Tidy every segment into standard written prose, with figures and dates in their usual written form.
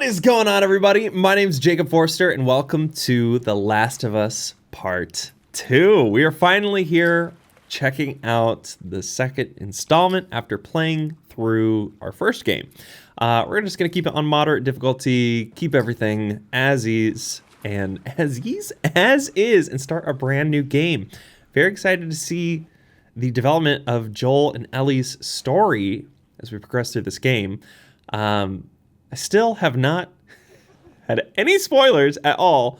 What is going on, everybody? My name is Jacob Forster, and welcome to The Last of Us Part 2. We are finally here checking out the second installment after playing through our first game. We're just going to keep it on moderate difficulty, keep everything as is, and start a brand new game. Very excited to see the development of Joel and Ellie's story as we progress through this game. I still have not had any spoilers at all.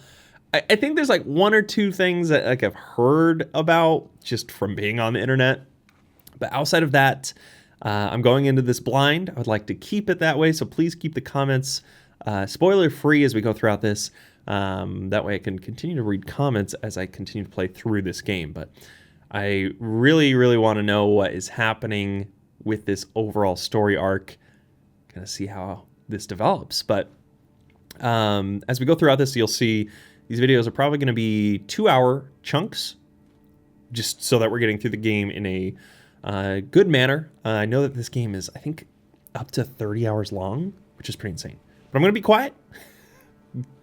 I think there's like one or two things that like I've heard about just from being on the internet. But outside of that, I'm going into this blind. I would like to keep it that way. So please keep the comments spoiler free as we go throughout this. That way I can continue to read comments as I continue to play through this game. But I really, really want to know what is happening with this overall story arc. Kind of see how this develops. But as we go throughout this, you'll see these videos are probably going to be 2-hour chunks, just so that we're getting through the game in a good manner. I know that this game is, I think, up to 30 hours long, which is pretty insane. But I'm going to be quiet,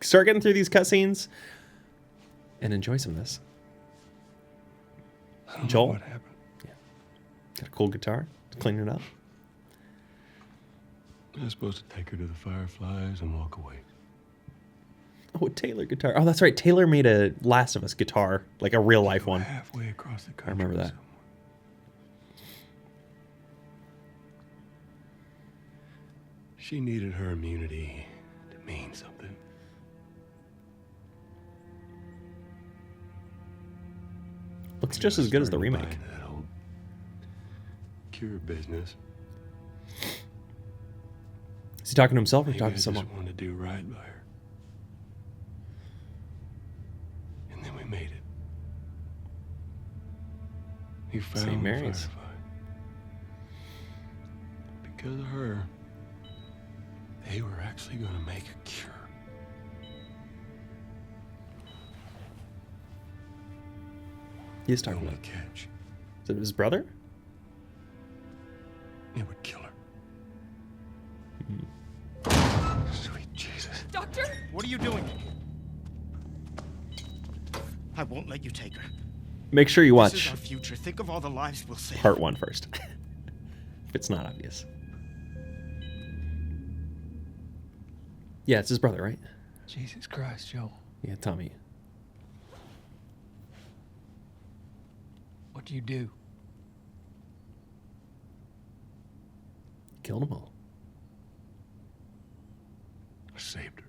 start getting through these cutscenes, and enjoy some of this. I don't Joel, know what happened. Yeah, got a cool guitar, cleaning it up. I was supposed to take her to the Fireflies and walk away. Oh, a Taylor guitar. Oh, that's right. Taylor made a Last of Us guitar, like a real life one. Halfway across the country. I remember that. Somewhere. She needed her immunity to mean something. Looks just as good as the Starting to remake. buy into that old cure business. Is he talking to himself or Maybe talking I to someone? just wanted to do right by her. And then we made it. You found St. the Mary's. Firefly. Because of her, they were actually going to make a cure. He's The talking only about. catch, Is it his brother? it would kill her. Sweet Jesus. Doctor? What are you doing? I won't let you take her. Make sure you This is watch our future. Think of all the lives we'll save. part 1 first. If it's not obvious. Yeah, it's his brother, right? Jesus Christ, Joel. Yeah, Tommy. What do you do? Killed them all. I saved her.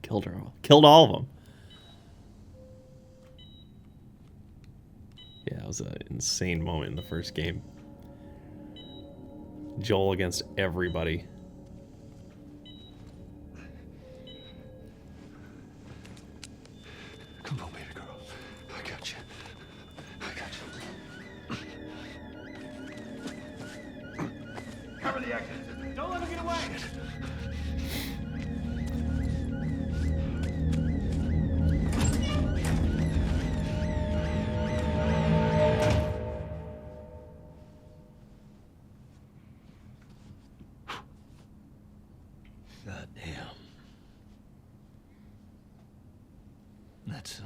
Killed her all. Killed all of them. Yeah, it was an insane moment in the first game. Joel against everybody. Come on, baby girl. I got you. I got you. Cover the exit. Don't let him get away. God damn. That's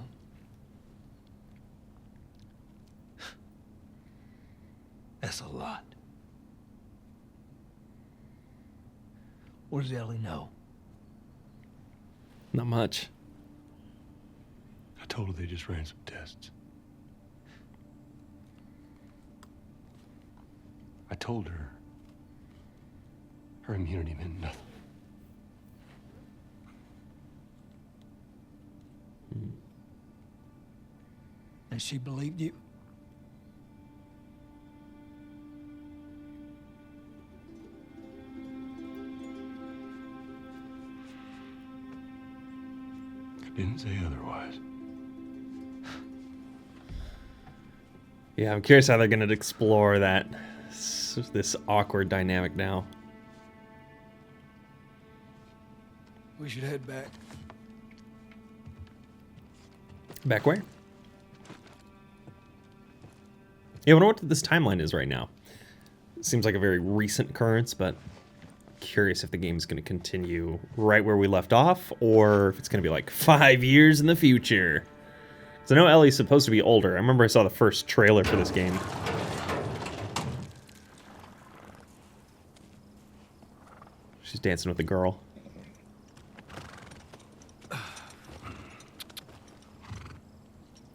that's a lot. What does Ellie know? Not much. I told her they just ran some tests. I told her her immunity meant nothing. And she believed you? I didn't say otherwise. Yeah, I'm curious how they're going to explore that. This awkward dynamic now. We should head back. Back where? Yeah, I wonder what this timeline is right now. It seems like a very recent occurrence, but curious if the game's going to continue right where we left off, or if it's going to be like 5 years in the future. Because I know Ellie's supposed to be older. I remember I saw the first trailer for this game. She's dancing with a girl.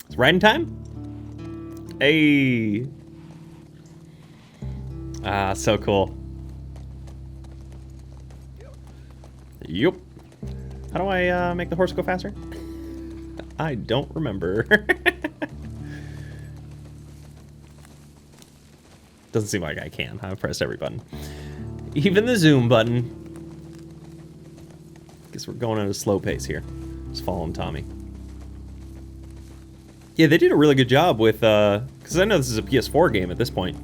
It's riding time? Hey! Ah, so cool. Yup. How do I make the horse go faster? I don't remember. Doesn't seem like I can. I've pressed every button. Even the zoom button. Guess we're going at a slow pace here. Just following Tommy. Yeah, they did a really good job with, because I know this is a PS4 game at this point.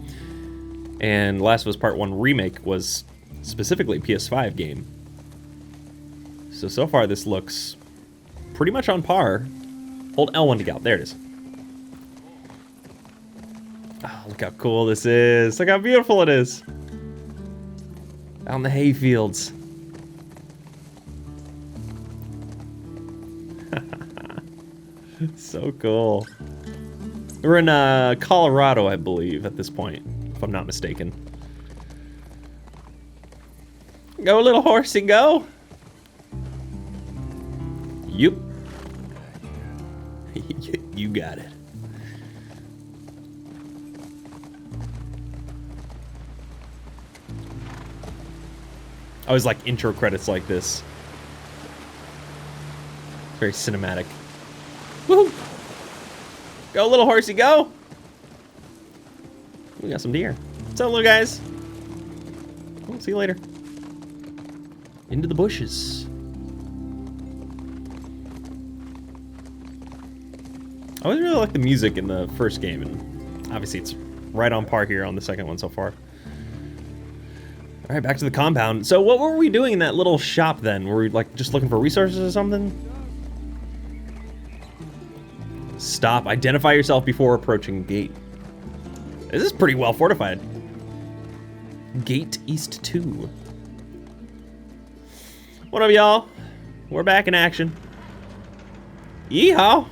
And Last of Us Part 1 Remake was specifically a PS5 game. So far this looks pretty much on par. Hold L1 to gallop. There it is. Oh, look how cool this is. Look how beautiful it is. Out in the hay fields. So cool. We're in Colorado, I believe, at this point, if I'm not mistaken. Go, little horsey, go. Yup. You got it. I always like intro credits like this. Very cinematic. Woohoo! Go, little horsey, go! We got some deer. What's up, little guys? We'll see you later. Into the bushes. I always really like the music in the first game, and obviously it's right on par here on the second one so far. All right, back to the compound. So what were we doing in that little shop then? Were we like just looking for resources or something? Stop. Identify yourself before approaching gate. This is pretty well fortified. Gate East 2. What up, y'all? We're back in action. Yeehaw!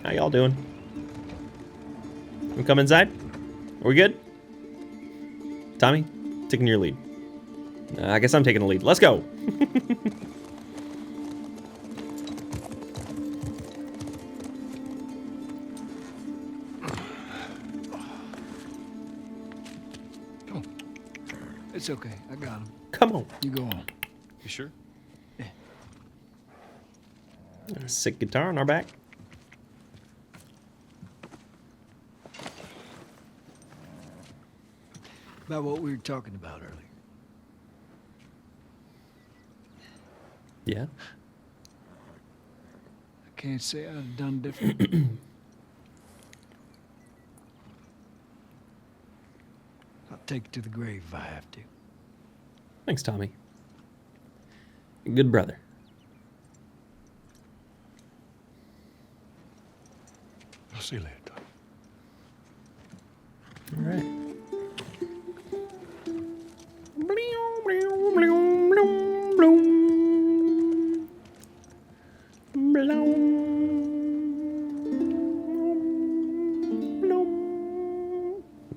How y'all doing? We come inside? Are we good? Tommy, taking your lead. I guess I'm taking the lead. Let's go. It's okay. I got him. Come on. You go on. You sure? Yeah. Sick guitar on our back. About what we were talking about earlier. Yeah. I can't say I'd have done different. I'll take it to the grave if I have to. Thanks, Tommy. Good brother. I'll see you later, Tom. All right.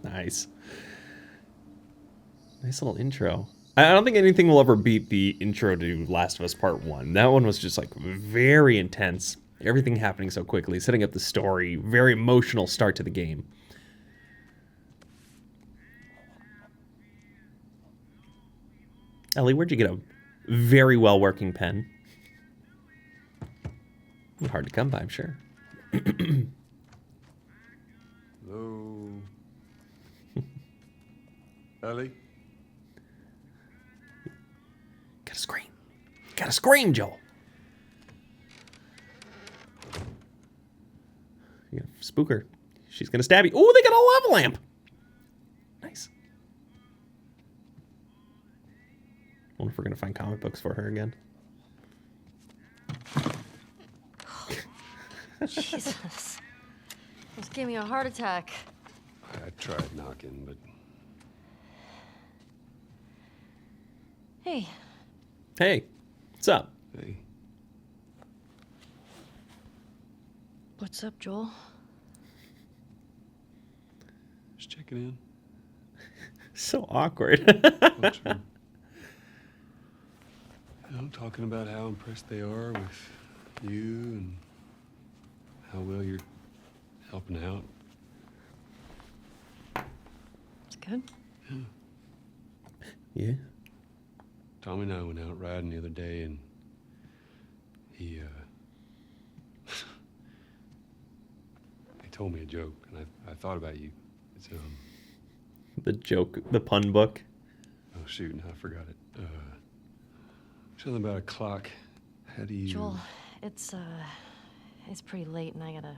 Nice. Nice little intro. I don't think anything will ever beat the intro to Last of Us Part 1. That one was just like very intense. Everything happening so quickly, setting up the story, very emotional start to the game. Ellie, where'd you get a very well working pen? Hard to come by, I'm sure. Hello. Ellie? Gotta scream. Gotta scream, Joel. You gotta spook her. She's gonna stab you. Oh, they got a lava lamp. Nice. Wonder if we're gonna find comic books for her again. Jesus. Almost gave me a heart attack. I tried knocking, but Hey, Hey, what's up? Hey, what's up, Joel? just checking in. So awkward. Folks are, talking about how impressed they are with you and how well you're helping out. It's good. Yeah. Tommy and I went out riding the other day, and he he told me a joke, and I thought about you. It's The joke, the pun book. oh shoot, no, I forgot it. Something about a clock. How do you? Joel, it's pretty late and I gotta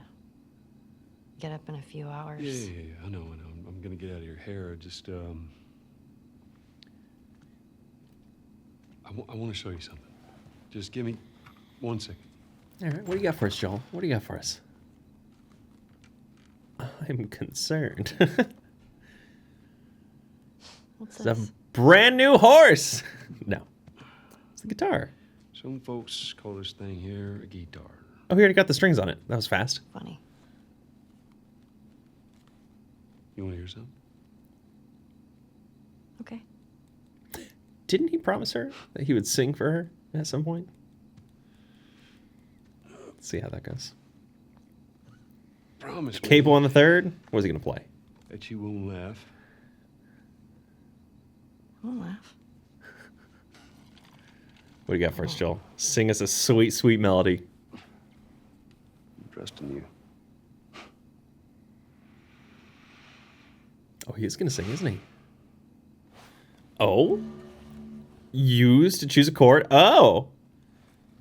get up in a few hours. Yeah. I know. I'm gonna get out of your hair. Just I want to show you something. Just give me 1 second. All right, what do you got for us, Joel? What do you got for us? I'm concerned. What's It's a this? brand new horse. No, it's the guitar. Some folks call this thing here a guitar. Oh, we already got the strings on it. That was fast. Funny. You want to hear something? Okay. Didn't he promise her that he would sing for her at some point? Let's see how that goes. Promise me Cable on the third. What is he gonna play? that you won't laugh. Don't laugh. What do you got for us, Joel? Sing us a sweet, sweet melody. I'm trusting you. Oh, he is gonna sing, isn't he? Oh, use to choose a chord. Oh,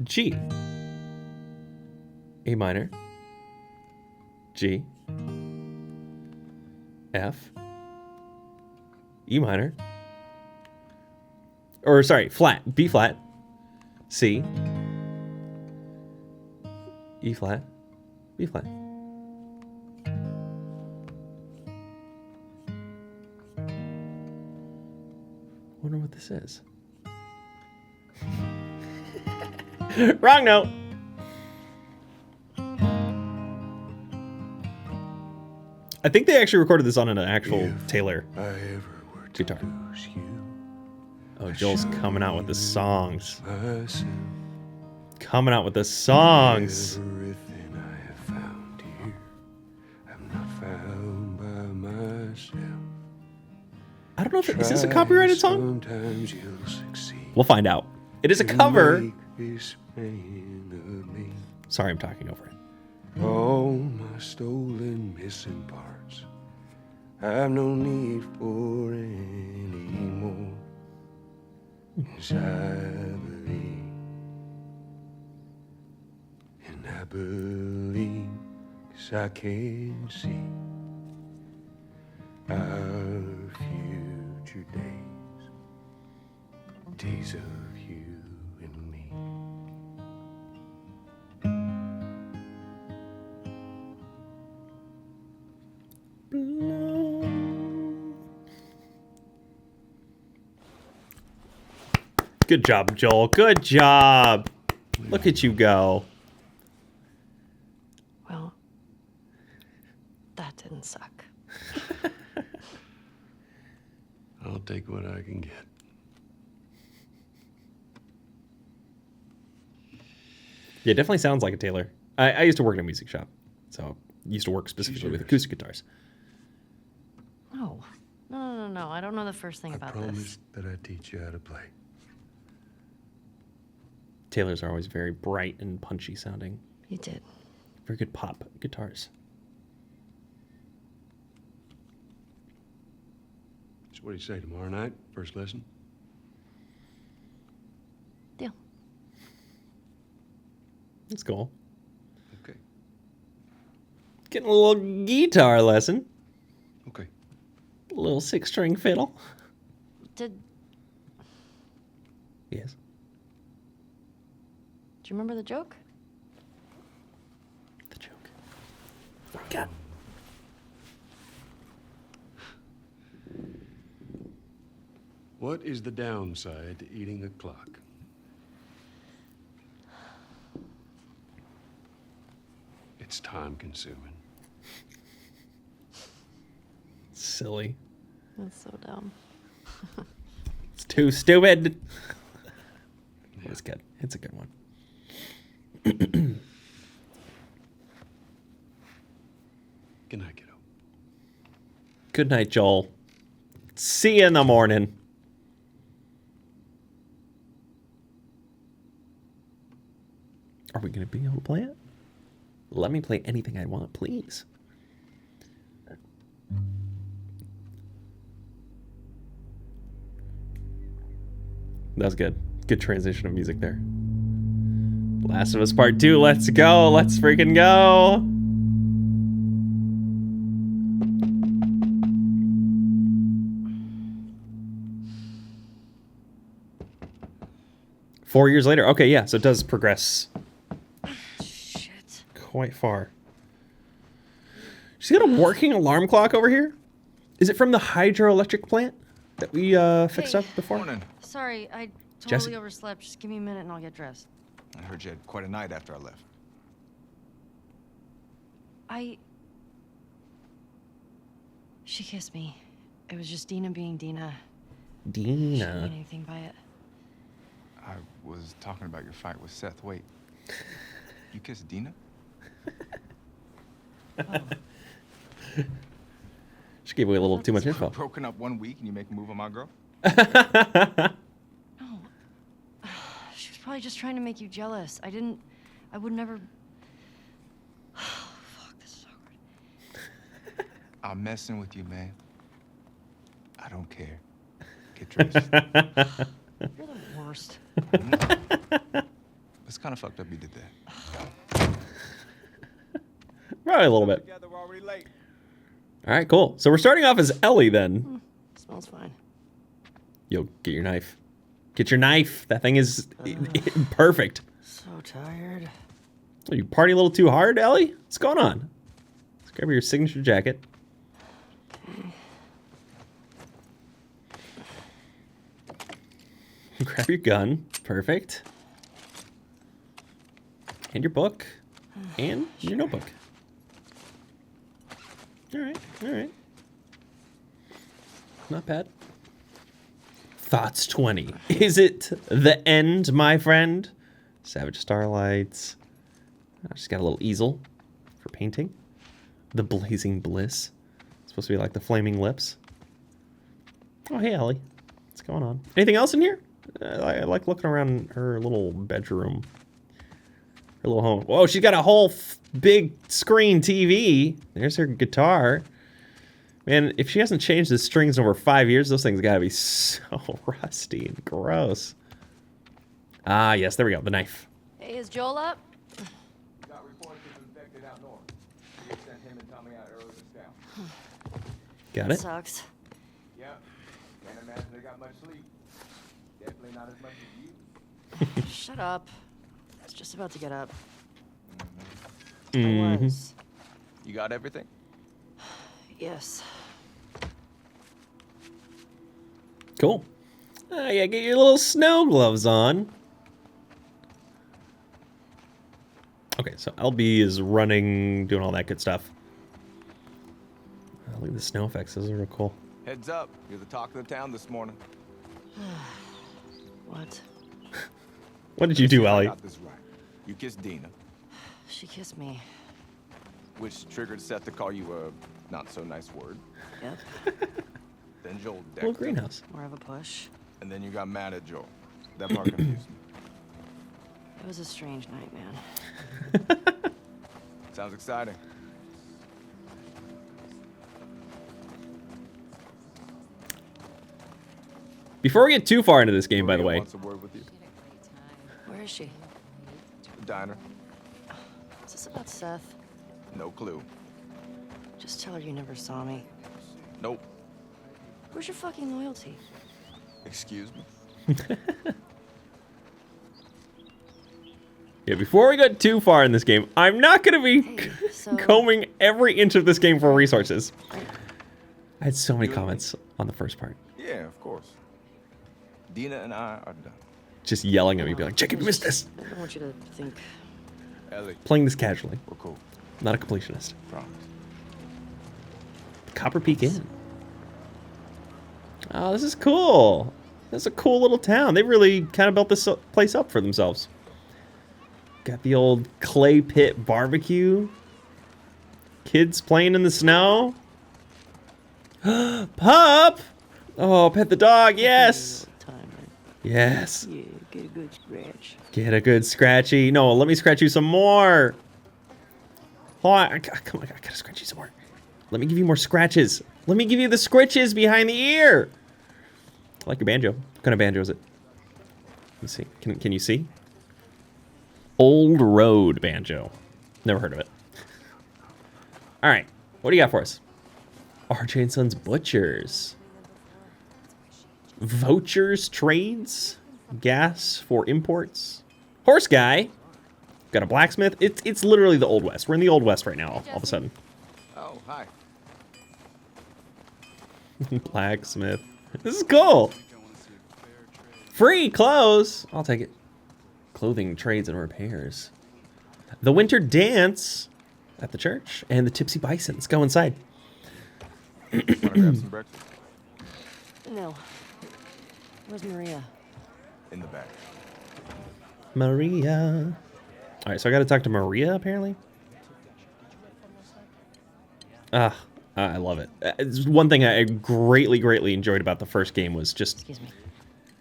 G, A minor, G, F, E minor, or sorry, flat, B flat, C, E flat, B flat. Wonder what this is. Wrong note. I think they actually recorded this on an actual If Taylor I ever were to guitar. lose you, Oh, Joel's coming out with the songs. myself, Coming out with the songs. everything I have found here, I'm not found by myself. I don't know if is this a copyrighted song? Sometimes you'll succeed. We'll find out. It is a cover. Make this man of me. Sorry, I'm talking over it. All my stolen missing parts, I've no need for any more. 'Cause I believe, and I believe, 'cause I can see our future days, days of you and me. Good job, Joel. Good job. Look at you go. Well, that didn't suck. I'll take what I can get. Yeah, it definitely sounds like a Taylor. I used to work in a music shop, so I used to work specifically with yours. acoustic guitars. No. No. I don't know the first thing I about promised that I'd teach you how to play. Taylors are always very bright and punchy sounding. this. You did. Very good pop guitars. So what do you say, tomorrow night, first lesson? Deal. That's cool. Okay. Getting a little guitar lesson. Okay. A little 6-string fiddle. Did Yes. you remember the joke? The joke. Forgot. What is the downside to eating a clock? It's time consuming. Silly. That's so dumb. It's too stupid. It's good. It's a good one. Good night, kiddo. Good night, Joel. See you in the morning. Are we going to be able to play it? Let me play anything I want, please. That was good. Good transition of music there. Last of Us Part 2. Let's go. Let's freaking go. Four years later. Okay, yeah, so it does progress Shit. quite far. She's got a working alarm clock over here. Is it from the hydroelectric plant that we fixed Hey. up before? Morning. Sorry, I totally Jesse- overslept. Just give me a minute and I'll get dressed. I heard you had quite a night after I left. She kissed me. It was just Dina being Dina. She didn't mean Dina. anything by it. I was talking about your fight with Seth. Wait. You kissed Dina? She gave away a little too much We're info. broken up 1 week and you make a move on my girl? No. She was probably just trying to make you jealous. I would never. Fuck, this is awkward. I'm messing with you, man. I don't care. Get dressed. You're the worst. It's kind of fucked up you did that. Probably a little bit. All right, cool. So we're starting off as Ellie then. Smells fine. Yo, get your knife. Get your knife. That thing is perfect. So tired. Are you partying a little too hard, Ellie? What's going on? Let's grab your signature jacket. Grab your gun. Perfect. And your book. And your notebook. Alright, alright. Not bad. Thoughts 20. Is it the end, my friend? Savage Starlights. Oh, she's got a little easel for painting. The Blazing Bliss. It's supposed to be like the Flaming Lips. Oh, hey, Ellie. What's going on? Anything else in here? I like looking around her little bedroom. Her little home. Whoa, she's got a whole big screen TV. There's her guitar. Man, if she hasn't changed the strings in over 5 years, those things gotta be so rusty and gross. Ah, yes, there we go. The knife. Hey, is Joel up? Got reports of infected out north. We sent him and Tommy out earlier this down. Got That it. sucks. Yeah. Can't imagine they got much sleep. Definitely not as much as you. Shut up. I was just about to get up. Mhm. I was. You got everything? Yes. Cool. Yeah, get your little snow gloves on. Okay, so LB is running, doing all that good stuff. Look at the snow effects. Those are real cool. Heads up. You're the talk of the town this morning. What? What did you do, I Ellie? got this right. You kissed Dina, She kissed me. which triggered Seth to call you a not so nice word. Yep. Then Joel Little decked him, greenhouse. More of a push. and then you got mad at Joel. That part confused me. It was a strange night, man. Sounds exciting. Before we get too far into this game, by the Maria way, wants a word with you. Where is she? The diner. Is this about Seth? No clue. Just tell her you never saw me. Nope. Where's your fucking loyalty? Excuse me. yeah, before we get too far in this game, I'm not going to be Hey, so- combing every inch of this game for resources. I had so many comments on the first part. Yeah, of course. Dina and I are done. Just yelling at me, be like, Jacob, you missed this. I don't want you to think. Ellie, Playing this casually. we're cool. Not a completionist. Promise. Copper Peak Inn. Oh, this is cool. This is a cool little town. They really kind of built this place up for themselves. Got the old clay pit barbecue. Kids playing in the snow. Pup! Oh, pet the dog, yes! Time, right? Yes. Yeah, get a good scratch. Get a good scratchy. No, let me scratch you some more. Hold on. Come on, I gotta scratch you some more. Let me give you more scratches. Let me give you the scritches behind the ear. I like your banjo. What kind of banjo is it? Let's see. Can you see? Old Road banjo. Never heard of it. All right. What do you got for us? RJ & Sons Butchers. Vouchers trades. Gas for imports. Horse guy. Got a blacksmith. It's literally the Old West. We're in the Old West right now, all of a sudden. Oh, hi. Blacksmith. This is cool. Free clothes. I'll take it. Clothing, trades, and repairs. The winter dance at the church. And the Tipsy Bison. Let's go inside. Want to grab some breakfast? No. Where's Maria? In the back. Maria. All right, so I got to talk to Maria, apparently. I love it. It's one thing I greatly enjoyed about the first game was just Excuse me.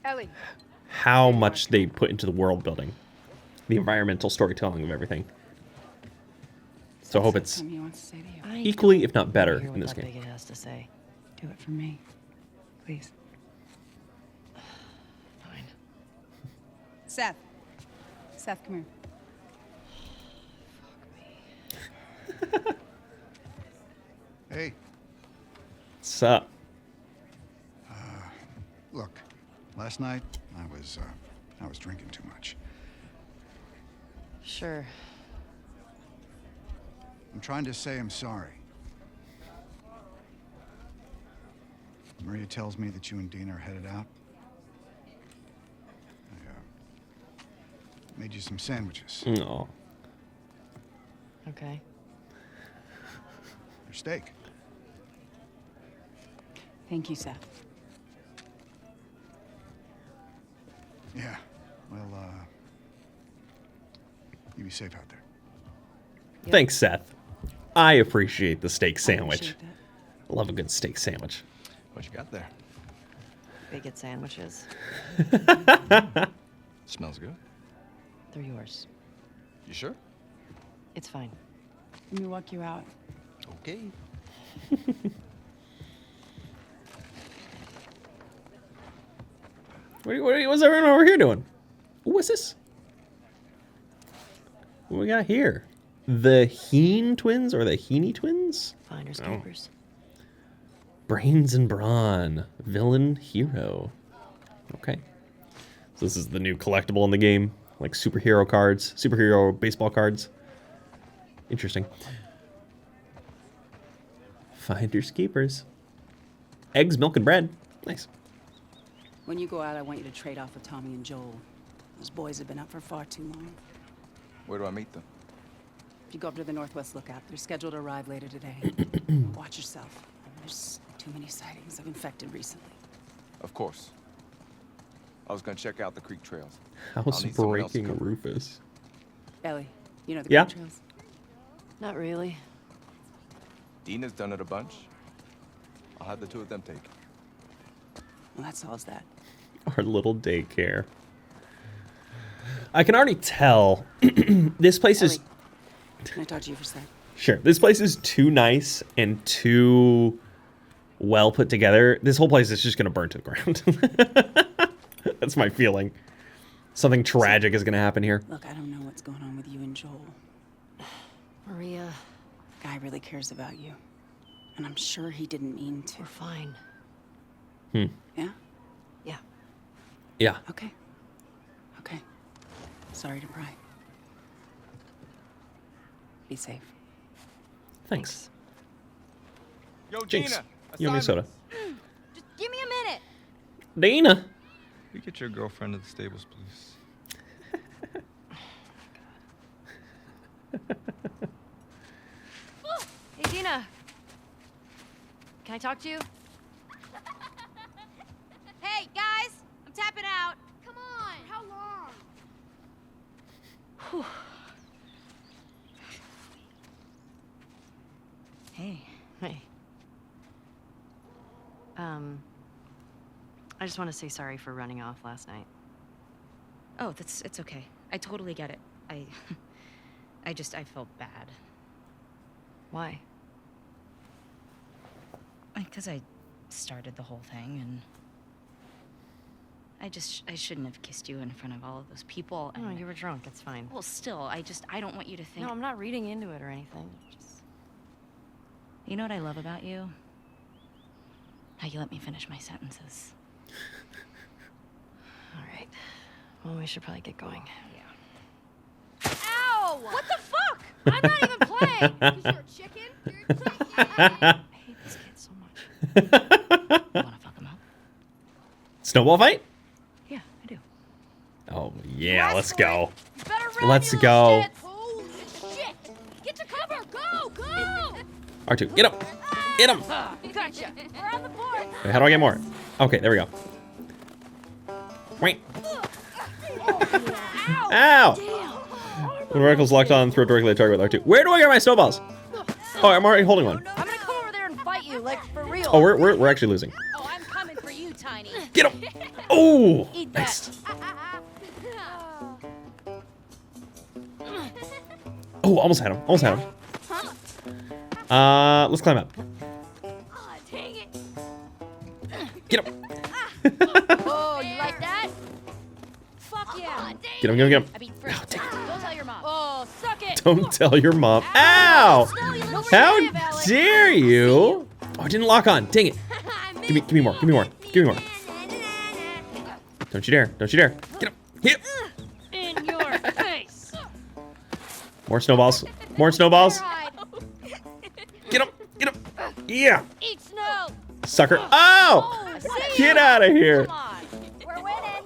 Ellie. how much they put into the world building, the environmental storytelling of everything. So I hope it's Something he wants to say to you. I equally, don't if not better, wanna hear in what this that game. bigot has to say. Do it for me. Please. Fine. Seth. Seth, come here. Hey, What's up? look, last night I was drinking too much. Sure. I'm trying to say I'm sorry. Maria tells me that you and Dean are headed out. I made you some sandwiches. No. Okay. Your steak. Thank you, Seth. Yeah. Well, you be safe out there. Yep. Thanks, Seth. I appreciate the steak I sandwich. appreciate that. I love a good steak sandwich. What you got there? Bigot sandwiches. Smells good. They're yours. You sure? It's fine. Let me walk you out. Okay. What's everyone over here doing? Ooh, what's this? What we got here? The Heen twins or the Heaney twins? Finders Oh. keepers. Brains and Brawn. Villain hero. Okay. So this is the new collectible in the game. Like superhero cards. Superhero baseball cards. Interesting. Finders keepers. Eggs, milk, and bread. Nice. When you go out, I want you to trade off with Tommy and Joel. Those boys have been up for far too long. Where do I meet them? If you go up to the Northwest Lookout, they're scheduled to arrive later today. Watch yourself. There's too many sightings of infected recently. Of course. I was gonna check out the creek trails. I'll need someone else to Housebreaking cover. Rufus. Ellie, you know the Yeah. creek trails? Not really. Dina's done it a bunch. I'll have the two of them take it. Well, that solves that. Our little daycare. I can already tell this place is... Ellie, can I talk to you for a sec? Sure. This place is too nice and too well put together. This whole place is just going to burn to the ground. That's my feeling. Something tragic is going to happen here. Look, I don't know what's going on with you and Joel. Maria, Guy really cares about you. And I'm sure he didn't mean to. we're fine. Yeah? Yeah. Yeah. Okay. Okay. Sorry to pry. Be safe. Thanks. Yo, Jinx. Dina! You owe me a soda. Just give me a minute. Dana. We get your girlfriend to the stables, please. Hey, Dina. Can I talk to you? Hey, guys! I'm tapping out. Come on! How long? Whew. Hey. Hey. I just want to say sorry for running off last night. Oh, it's okay. I totally get it. I felt bad. Why? Because I started the whole thing, and I shouldn't have kissed you in front of all of those people. No, And you were drunk. It's fine. well, still, I don't want you to think. No, I'm not reading into it or anything. Just... You know what I love about you? How you let me finish my sentences. All right. Well, we should probably get going. Yeah. Ow! What the fuck? I'm not even playing. 'Cause you're a chicken. You're a chicken. I hate this kid so much. Wanna fuck him up? Snowball fight? Yeah, I do. Oh, yeah, let's go. You better run, Let's you go. little shit. Holy shit! Get to cover! Go! Go! R2, get him! Get him! Gotcha. We're on the board. Wait, how do I get more? Okay, there we go. Wait. Ow! When Radical's locked on, throw directly at target with R2. Where do I get my snowballs? Oh, I'm already holding one. I'm gonna come over there and fight you, like for real. Oh, we're actually losing. Oh, I'm coming for you, Tiny. Get him! Oh! Eat that. Nice. Oh, almost had him. Almost had him. Let's climb up. Aw, dang it. Get him! Oh, you like that? Fuck yeah. Get him, get him, get him. I mean, first, don't tell your mom. Oh, suck it. Don't tell your mom. Ow! How Ellie. dare you? Oh, I didn't lock on. Dang it. Give me more. Give me more. Give me more. Don't you dare. Don't you dare. Get him. Hit him. In your face. More snowballs. More snowballs. Get him. Get him. Yeah. Eat snow. Sucker. Oh! Get out of here. Come on. We're winning.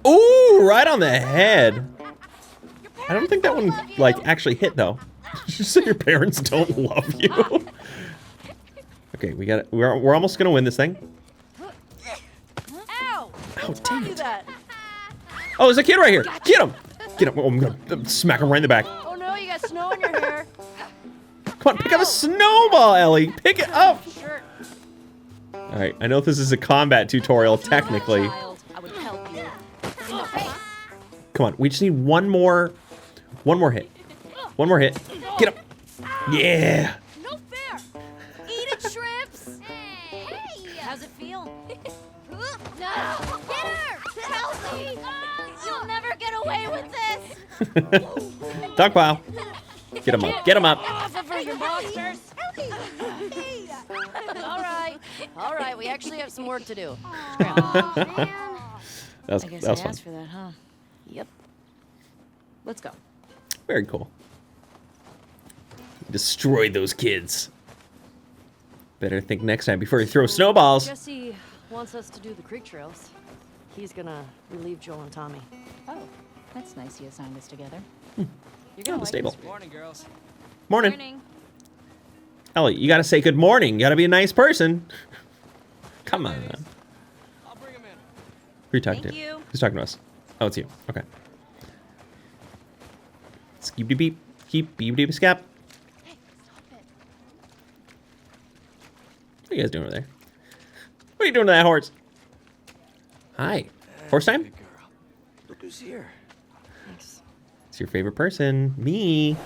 Ooh, right on the head. I don't think that one, like, actually hit, though. Just so your parents don't love you. Okay, we got it. We're almost gonna win this thing. Ow. Oh, dang it. That. Oh, there's a kid right here. Get him. Get him. Oh, I'm gonna smack him right in the back. Oh no, you got snow in your hair. Come on, pick up a snowball, Ellie. Pick it up. Sure. All right, I know this is a combat tutorial, technically. Child, I would help you. Come on, we just need one more hit. One more hit. Get him. Yeah. No fair. Eat it, shrimps. Hey. How's it feel? No. Get her. Help me. You'll never get away with this. Dog pile. Get him up. Get him up. Off of her, you monsters. All right. We actually have some work to do. That was I guess fun. I asked for that, huh? Yep. Let's go. Very cool. Destroyed those kids. Better think next time before you throw snowballs. Jesse wants us to do the creek trails. He's gonna relieve Joel and Tommy. Oh, that's nice you assigned us together. You're Oh, gonna the like stable. this. Morning, girls. Morning. Ellie, you gotta say good morning. You gotta be a nice person. Come on. I'll bring him in. Who are you talking Thank to? you. Who's talking to us? Oh, it's you. Okay. Skeep beep. Keep beep beep scap. Hey, stop it. What are you guys doing over there? What are you doing to that horse? Hi. Horse time? Good girl. Look who's here. Thanks. It's your favorite person. Me.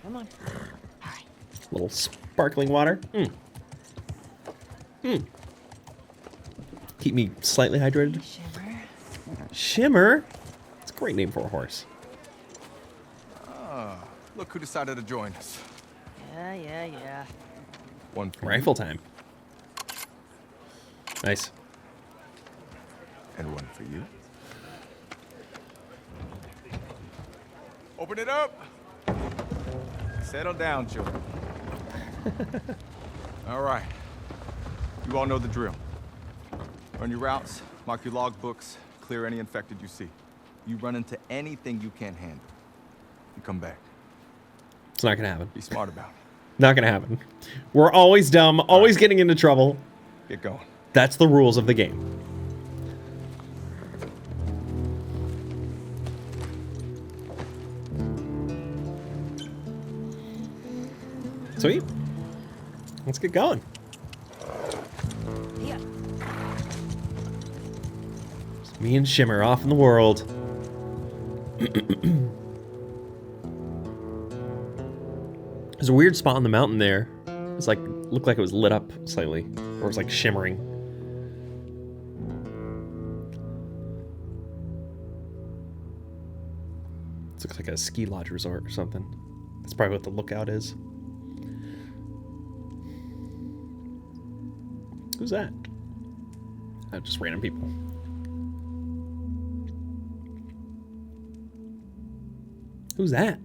Come on. Little sparkling water. Keep me slightly hydrated. Shimmer. Shimmer? It's a great name for a horse. Ah, look who decided to join us. Yeah. One for Rifle time. Nice. you, and one for you. Open it up. Settle down, Joe. All right. You all know the drill. Run your routes, mark your logbooks, clear any infected you see. You run into anything you can't handle. You come back. It's not gonna happen. Be smart about it. Not gonna happen. We're always dumb, always getting into trouble. Get going. That's the rules of the game. Sweet. Let's get going. Yeah. It's me and Shimmer off in the world. There's a weird spot on the mountain there. It's like, looked like it was lit up slightly. Or it was like shimmering. This looks like a ski lodge resort or something. That's probably what the lookout is. Who's that? Just random people. Who's that?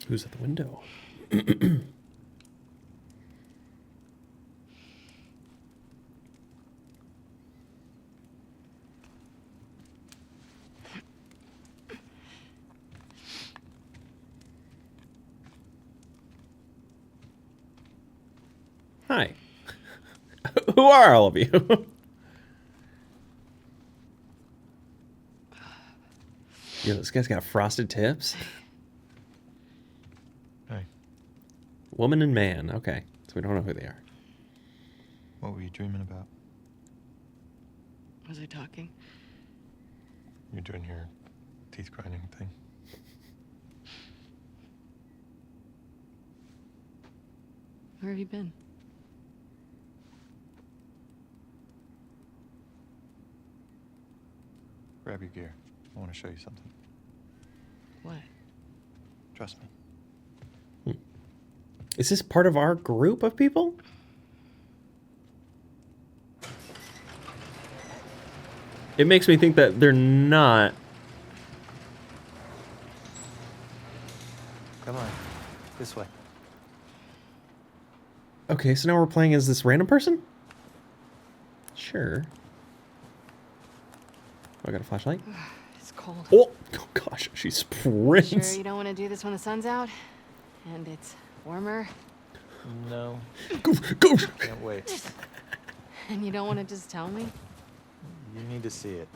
Who's at the window? Hi. Who are all of you? Yo, this guy's got frosted tips. Hey. Woman and man. Okay. So we don't know who they are. What were you dreaming about? Was I talking? You're doing your teeth grinding thing. Where have you been? Grab your gear. I want to show you something. What? Trust me. Is this part of our group of people? It makes me think that they're not. Come on. This way. Okay, so now we're playing as this random person? Sure. Oh, I got a flashlight. It's cold. Oh gosh, she sprints. Sure you don't want to do this when the sun's out? And it's warmer? No. Go, go. Can't wait. And you don't want to just tell me? You need to see it.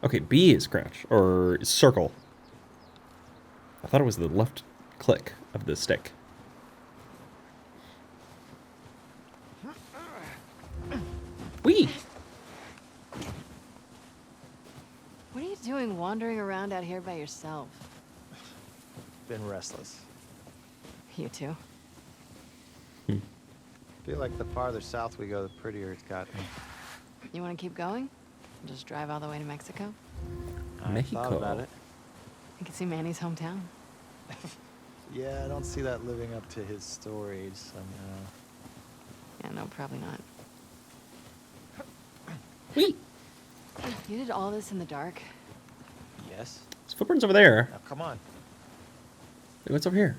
Okay, B is crouch or circle. I thought it was the left click of the stick. Wee. What are you doing wandering around out here by yourself? Been restless. You too? Feel like the farther south we go, the prettier it's gotten. You want to keep going? Just drive all the way to Mexico? I thought about it. You can see Manny's hometown. Yeah, I don't see that living up to his stories somehow. Yeah, no, probably not. Wee. You did all this in the dark? Yes. His footprints over there. Now, come on. Wait, what's over here?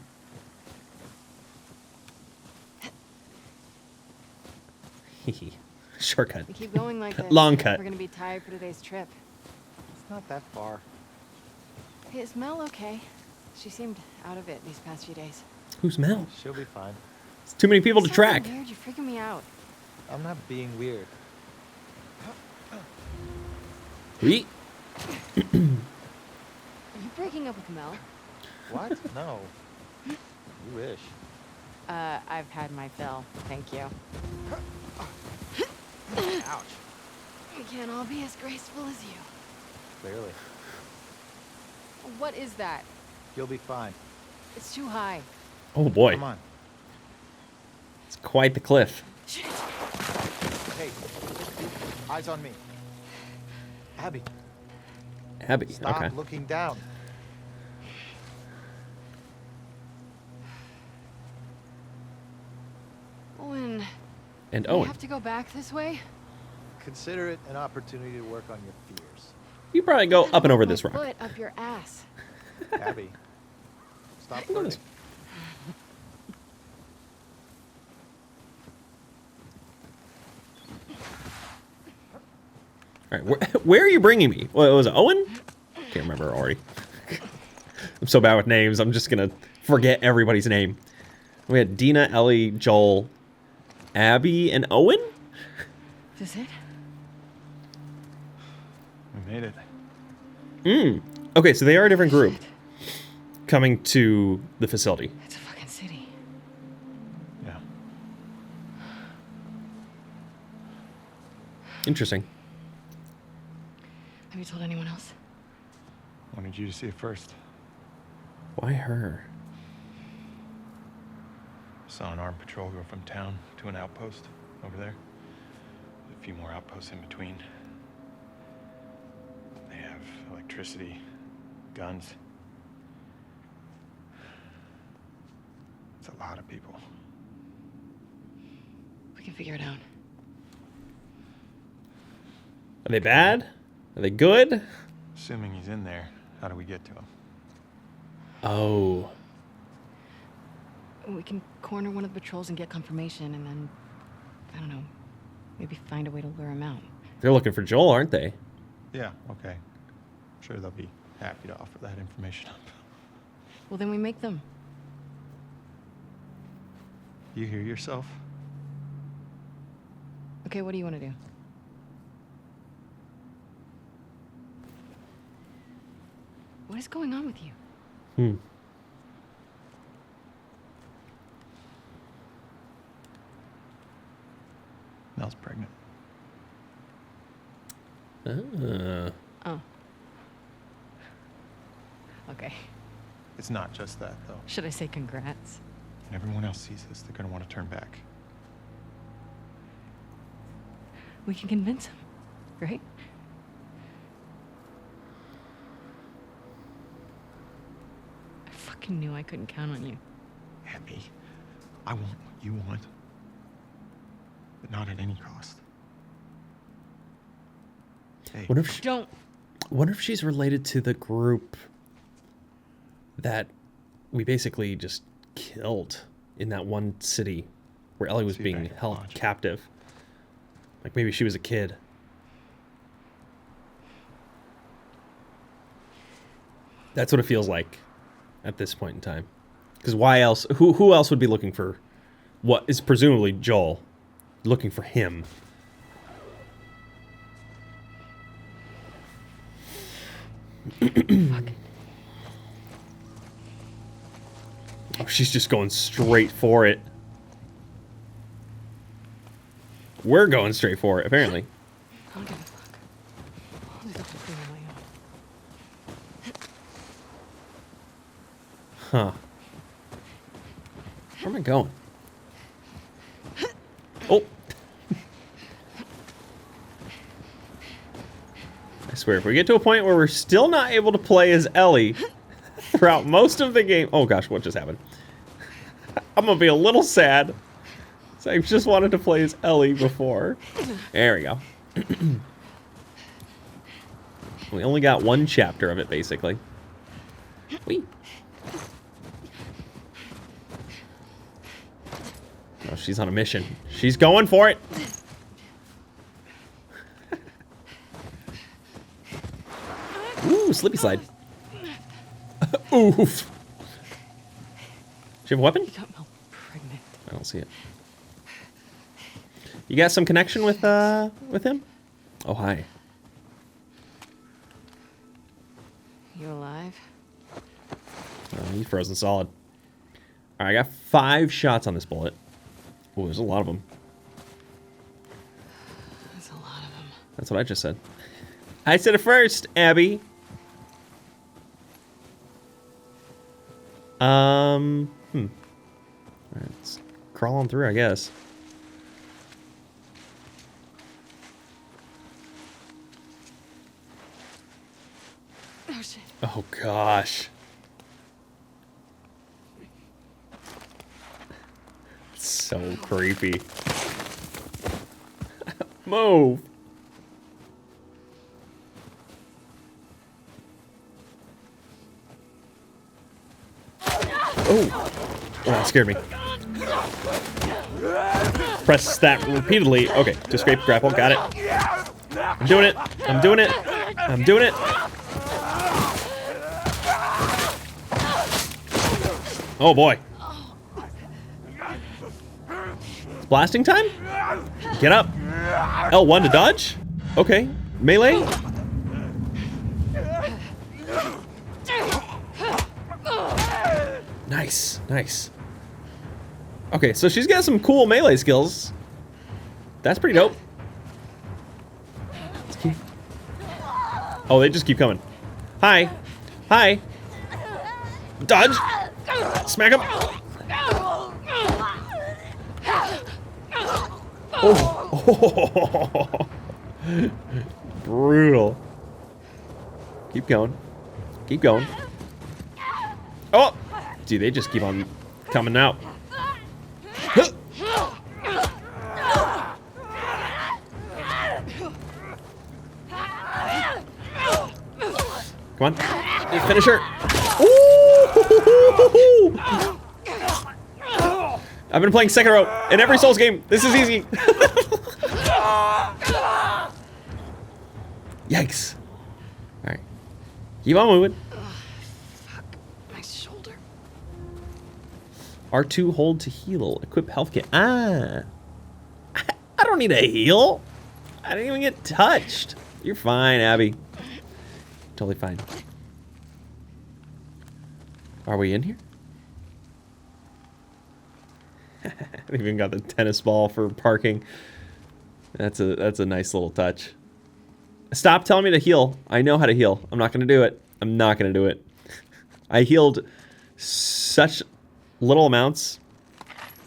Shortcut. We keep going like this. Long cut. We're gonna be tired for today's trip. It's not that far. Hey, is Mel okay? She seemed out of it these past few days. Who's Mel? She'll be fine. It's too many people to Stop track. being weird. You're freaking me out. I'm not being weird. Wee. Are you breaking up with Mel? What? No. You wish. I've had my fill. Thank you. Ouch. We can't all be as graceful as you. Clearly. What is that? You'll be fine. It's too high. Oh boy. Come on. It's quite the cliff. Shit. Hey, Hey, eyes on me. Abby, Abby. stop Okay. looking down. Owen, And do we Owen. have to go back this way? Consider it an opportunity to work on your fears. You probably go up and over My this rock. foot up your ass. Abby, stop Go this- flirting. All right, where are you bringing me? Well, was it Owen? Can't remember already. I'm so bad with names. I'm just gonna forget everybody's name. We had Dina, Ellie, Joel, Abby, and Owen. Is this it? We made it. Okay, so they are a different group coming to the facility. It's a fucking city. Yeah. Interesting. Have you told anyone else? Wanted you to see it first. Why her? Saw an armed patrol go from town to an outpost over there. A few more outposts in between. They have electricity, guns. It's a lot of people. We can figure it out. Are they bad? Are they good? Assuming he's in there, how do we get to him? Oh. We can corner one of the patrols and get confirmation, and then, I don't know, maybe find a way to lure him out. They're looking for Joel, aren't they? Yeah, okay. I'm sure they'll be happy to offer that information up. Well, then we make them. You hear yourself? Okay, what do you want to do? What is going on with you? Mel's pregnant. Oh. Okay. It's not just that, though. Should I say congrats? When everyone else sees this, they're gonna want to turn back. We can convince him, right? I fucking knew I couldn't count on you. Abby, I want what you want, but not at any cost. Hey, Don't. Wonder if she's related to the group that we basically just killed in that one city where Ellie was See if I being can held watch. captive. Like maybe she was a kid. That's what it feels like at this point in time. Because why else? Who else would be looking for what is presumably Joel? Looking for him. Fuck. Oh, she's just going straight for it. We're going straight for it, apparently. I don't give a fuck. I'll do the whole thing on my own. Huh. Where am I going? Oh. I swear, if we get to a point where we're still not able to play as Ellie throughout most of the game... Oh gosh, what just happened? I'm gonna be a little sad. So I just wanted to play as Ellie before. There we go. We only got one chapter of it, basically. Whee. Oh, she's on a mission. She's going for it. Ooh, slippy slide. Oof. Do you have a weapon? You got Mel pregnant. I don't see it. You got some connection with him? Oh, hi. You alive? Oh, he's frozen solid. All right, I got 5 shots on this bullet. Oh, there's a lot of them. That's a lot of them. That's what I just said. I said it first, Abby. All right, let's crawl on through, I guess. shit. Oh gosh. So creepy. Move. Oh, that scared me. Press that repeatedly. Okay, just scrape, grapple, got it. I'm doing it. I'm doing it. I'm doing it. Oh boy. It's blasting time? Get up. L1 to dodge? Okay. Melee? Nice, nice. Okay, so she's got some cool melee skills. That's pretty dope. Oh, they just keep coming. Hi. Hi. Dodge. Smack him. Oh. Brutal. Keep going. Keep going. Oh! Dude, they just keep on coming out. Come on. Finish her. Ooh! I've been playing Sekiro in every Souls game. This is easy. Yikes. Alright. Keep on moving. Fuck. My shoulder. R2 hold to heal. Equip health kit. Ah. I don't need a heal. I didn't even get touched. You're fine, Abby. Totally fine. Are we in here? They even got the tennis ball for parking. That's a nice little touch. Stop telling me to heal. I know how to heal. I'm not gonna do it. I'm not gonna do it. I healed such little amounts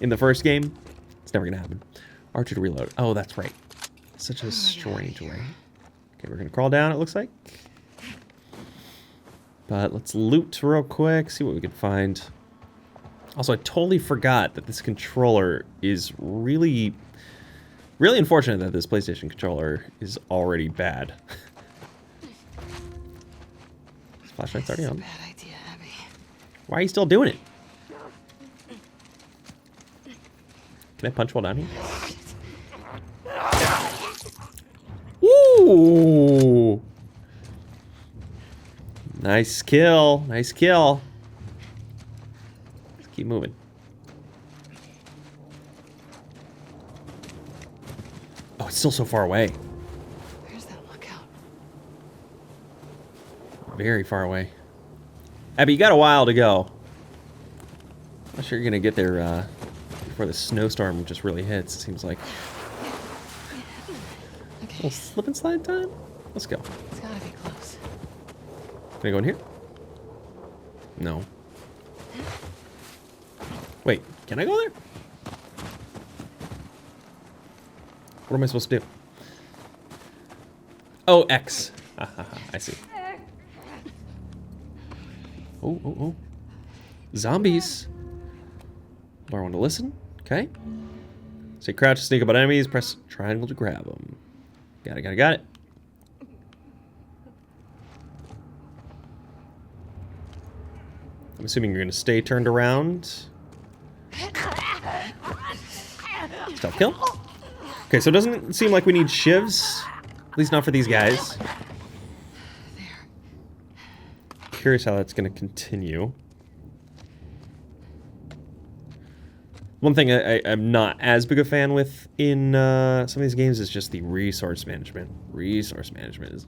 in the first game. It's never gonna happen. R2 to reload. Oh, that's right. Such a strange way. Okay, we're gonna crawl down, it looks like. But let's loot real quick, see what we can find. Also, I totally forgot that this controller is really unfortunate that this PlayStation controller is already bad. This flashlight's already on. Bad idea, Abby. Why are you still doing it? Can I punch while down here? Ooh! Nice kill. Nice kill. Let's keep moving. Oh, it's still so far away. Where's that lookout? Very far away. Abby, you got a while to go. I'm not sure you're gonna get there before the snowstorm just really hits, it seems like. Okay. Little slip and slide time? Let's go. It's gotta be close. Can I go in here? No. Wait, can I go there? What am I supposed to do? Oh, X. I see. Oh, oh, oh. Zombies. Do I want to listen? Okay. Say crouch to sneak up on enemies. Press triangle to grab them. Got it, got it. I'm assuming you're going to stay turned around. Stealth kill. Okay, so it doesn't seem like we need shivs. At least not for these guys. Curious how that's going to continue. One thing I'm not as big a fan with in some of these games is just the resource management. Resource management is...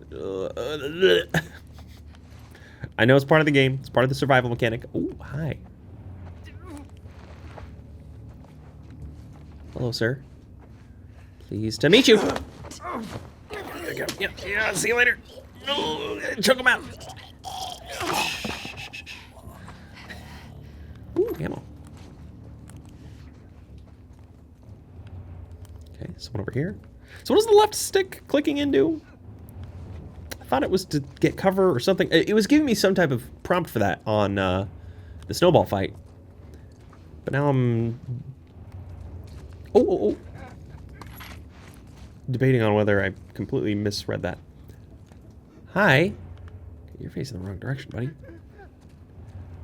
I know it's part of the game. It's part of the survival mechanic. Oh, hi. Hello, sir. Pleased to meet you. Yeah, see you later. No, choke him out. Ooh, ammo. Okay, someone over here. So what does the left stick clicking into? I thought it was to get cover or something. It was giving me some type of prompt for that on the snowball fight. But now I'm... Oh. Debating on whether I completely misread that. Hi. You're facing the wrong direction, buddy.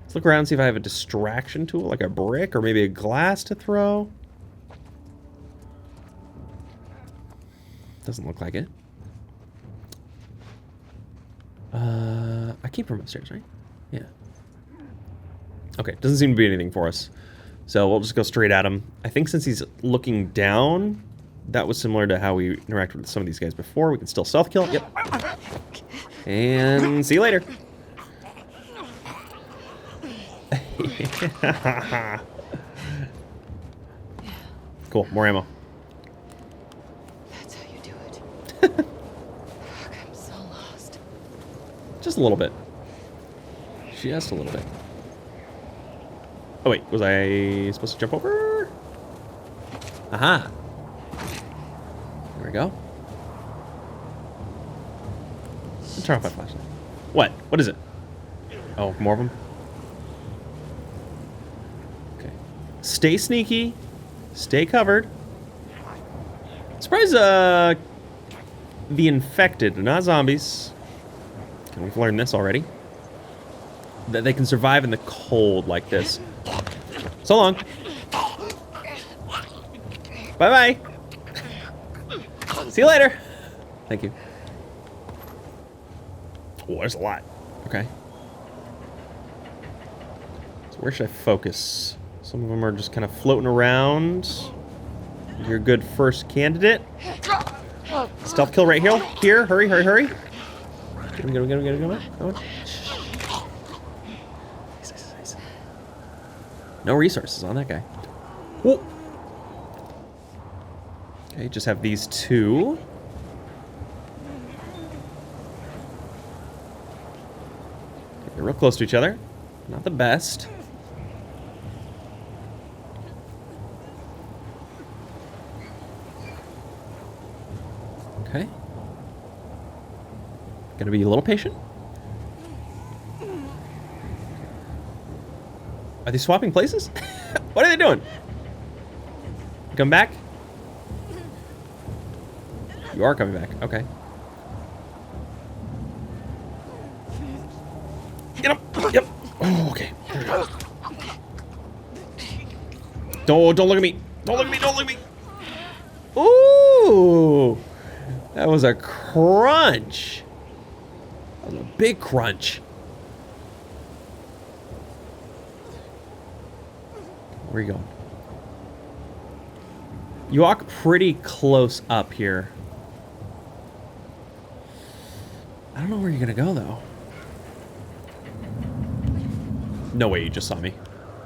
Let's look around and see if I have a distraction tool, like a brick or maybe a glass to throw. Doesn't look like it. I came from upstairs, right? Yeah. Okay, doesn't seem to be anything for us. So we'll just go straight at him. I think since he's looking down, that was similar to how we interacted with some of these guys before. We can still stealth kill. Yep. And see you later. Cool, more ammo. That's how you do it. Fuck, I'm so lost. Just a little bit. Just a little bit. Oh wait, was I supposed to jump over? Aha. There we go. Turn off my flashlight. What? What is it? Oh, more of them? Okay. Stay sneaky. Stay covered. Surprise, the infected, not zombies. Okay, we've learned this already. That they can survive in the cold like this. So long. Bye-bye. See you later. Thank you. Oh, there's a lot. Okay. So where should I focus? Some of them are just kind of floating around. You're a good first candidate. Stealth kill right here. Here, hurry, hurry, hurry. Get him, get him, get him, get him, get him. Come on. Nice. No resources on that guy. Whoa. Okay, just have these two. They're real close to each other. Not the best. Okay. Gotta be a little patient. Are they swapping places? What are they doing? Come back? You are coming back. Okay. Get him! Yep. Oh, okay. Don't look at me. Don't look at me. Don't look at me. Ooh. That was a crunch. That was a big crunch. Where are you going? You walk pretty close up here. I don't know where you're gonna go though. No way you just saw me.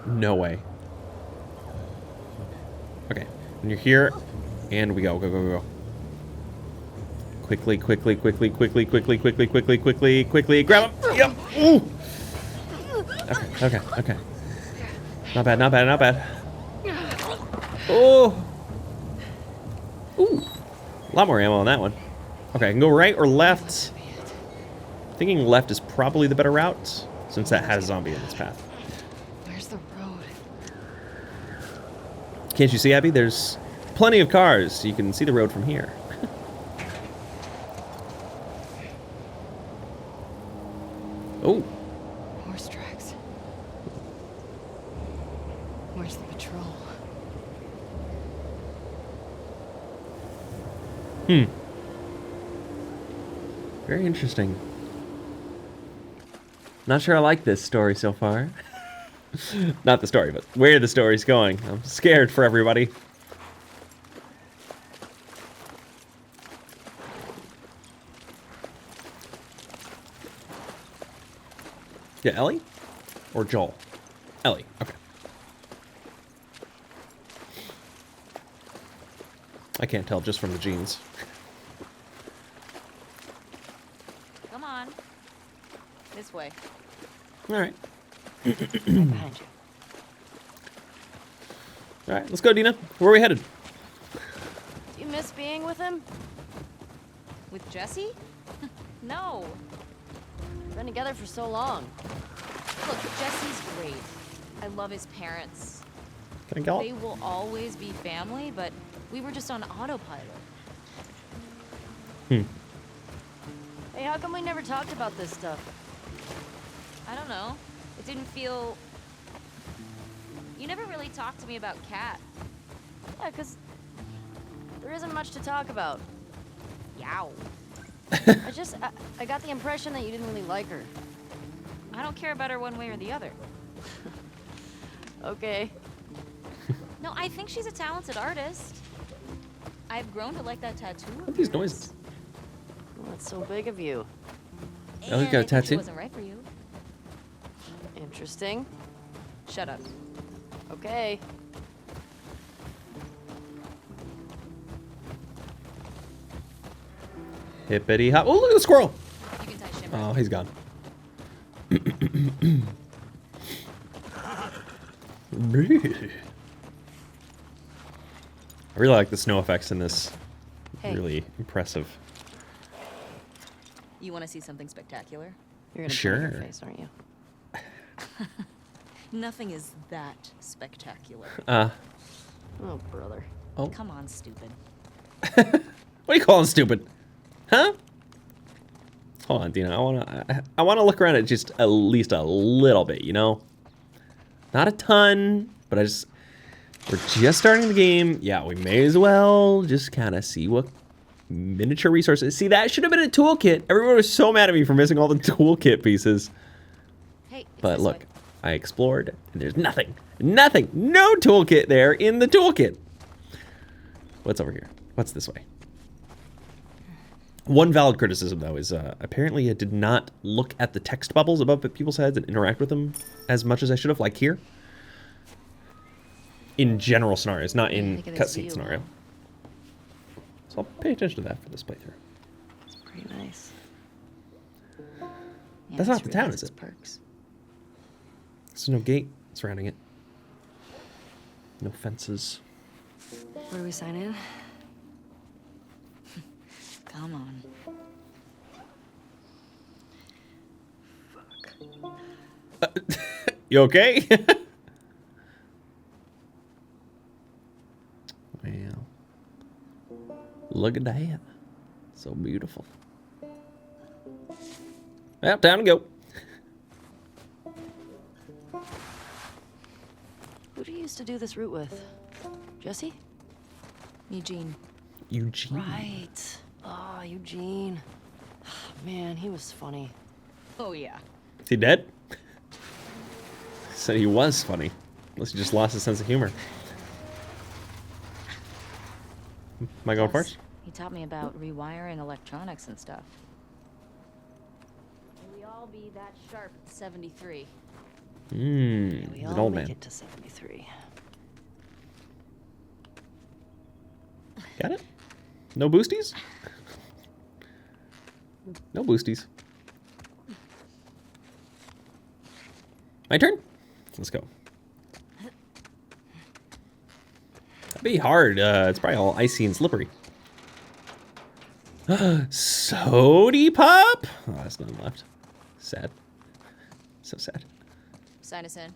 No way. Okay, when you're here, and we go. Quickly. Grab him. Yep. Ooh. Okay. Not bad. Oh. Ooh. A lot more ammo on that one. Okay, I can go right or left. Thinking left is probably the better route, since that has a zombie in its path. Where's the road? Can't you see, Abby? There's plenty of cars. You can see the road from here. Oh. Horse tracks. Where's the patrol? Very interesting. Not sure I like this story so far. Not the story, but where the story's going. I'm scared for everybody. Yeah, Ellie? Or Joel? Ellie, okay. I can't tell just from the jeans. Come on. This way. Alright. Right behind you. Alright, let's go, Dina. Where are we headed? Do you miss being with him? With Jesse? No. We've been together for so long. Look, Jesse's great. I love his parents. Can I go? They will always be family, but we were just on autopilot. Hmm. Hey, how come we never talked about this stuff? I don't know. It didn't feel... You never really talked to me about Kat. Yeah, 'cause there isn't much to talk about. Yow. I got the impression that you didn't really like her. I don't care about her one way or the other. Okay. No, I think she's a talented artist. I've grown to like that tattoo. What are these noises? Well, that's so big of you. Oh, you got a And I think she tattoo? wasn't right for you. Interesting. Shut up. Okay. Hippity hop. Oh, look at the squirrel. You can tie Shimmer. Oh, he's gone. I really like the snow effects in this. Hey. Really impressive. You want to see something spectacular? You're gonna Sure. Your face, aren't you? Nothing is that spectacular. Oh, brother. Oh. Come on, stupid. What are you calling stupid? Huh? Hold on, Dina. I wanna look around at just at least a little bit, you know? Not a ton, but we're just starting the game. Yeah, we may as well just kind of see what miniature resources. See, that should have been a toolkit. Everyone was so mad at me for missing all the toolkit pieces. Hey, But look, I explored, and there's nothing. Nothing. No toolkit there in the toolkit. What's over here? What's this way? One valid criticism, though, is apparently I did not look at the text bubbles above people's heads and interact with them as much as I should have, like here. In general scenarios, not in cutscene scenario. So I'll pay attention to that for this playthrough. It's pretty nice. That's not the town, is it? Perks. There's no gate surrounding it. No fences. Where do we sign in? Come on. You okay? Wow. Look at that. So beautiful. Well, time to go. Who do you used to do this route with? Jesse? Eugene. Eugene. Right. Oh, Eugene. Man, he was funny. Oh, yeah. Is he dead? Said he was funny. Unless he just lost his sense of humor. Am I going first? He taught me about rewiring electronics and stuff. May we all be that sharp at 73. Mmm, We he's all an old make man. it to 73. Got it? No boosties? No boosties. My turn? Let's go. That'd be hard. It's probably all icy and slippery. Sody pop? Oh, that's none left. Sad. So sad. Sign us in.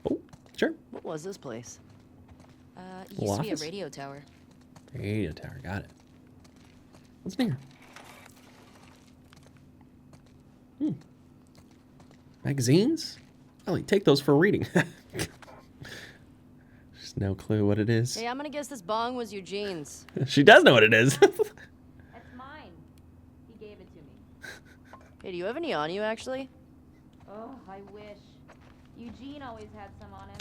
Oh, sure. What was this place? It Little used to be a office? radio tower. Radio tower, got it. What's in here? Magazines? Ellie, take those for reading. Just no clue what it is. Hey, I'm gonna guess this bong was Eugene's. She does know what it is. That's mine. He gave it to me. Hey, do you have any on you, actually? Oh, I wish. Eugene always had some on him.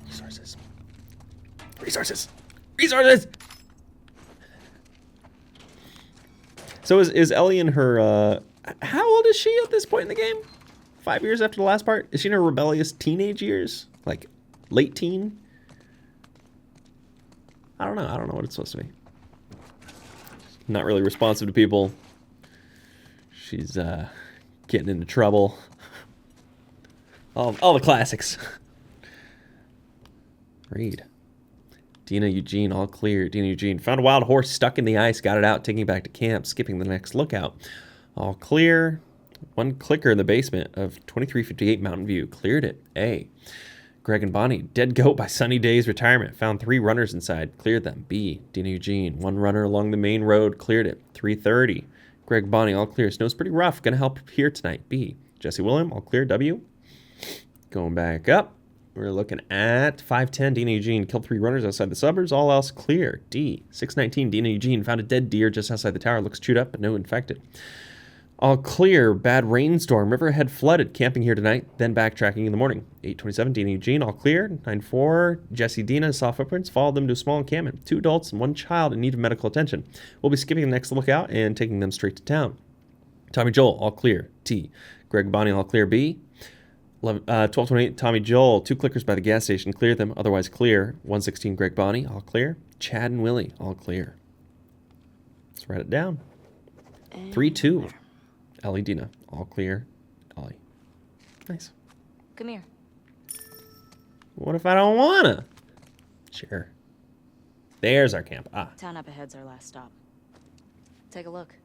Resources. Resources. Resources! So is Ellie in her, how old is she at this point in the game? 5 years after the last part? Is she in her rebellious teenage years? Like, late teen? I don't know. I don't know what it's supposed to be. Not really responsive to people. She's, getting into trouble. All the classics. Read. Dina, Eugene, all clear. Dina, Eugene. Found a wild horse stuck in the ice. Got it out, taking it back to camp, skipping the next lookout. All clear. One clicker in the basement of 2358 Mountain View. Cleared it. A. Greg and Bonnie. Dead goat by Sunny Day's retirement. Found 3 runners inside. Cleared them. B. Dina, Eugene. 1 runner along the main road. Cleared it. 3:30. Greg, Bonnie, all clear. Snow's pretty rough. Gonna help here tonight. B. Jesse William, all clear. W. Going back up. We're looking at 5:10. Dina Eugene killed 3 runners outside the suburbs. All else clear. D. 6:19. Dina Eugene found a dead deer just outside the tower. Looks chewed up, but no infected. All clear. Bad rainstorm. Riverhead flooded. Camping here tonight. Then backtracking in the morning. 8:27. Dina Eugene. All clear. 9:04. Jesse Dina saw footprints. Followed them to a small encampment. 2 adults and 1 child in need of medical attention. We'll be skipping the next lookout and taking them straight to town. Tommy Joel. All clear. T. Greg Bonnie. All clear. B. 12:28. Tommy Joel. 2 clickers by the gas station. Clear them. Otherwise clear. 1:16. Greg Bonnie. All clear. Chad and Willie. All clear. Let's write it down. 3-2. Ellie, Dina. All clear. Ellie. Nice. Come here. What if I don't wanna? Sure. There's our camp. Ah. Town up ahead's our last stop. Take a look.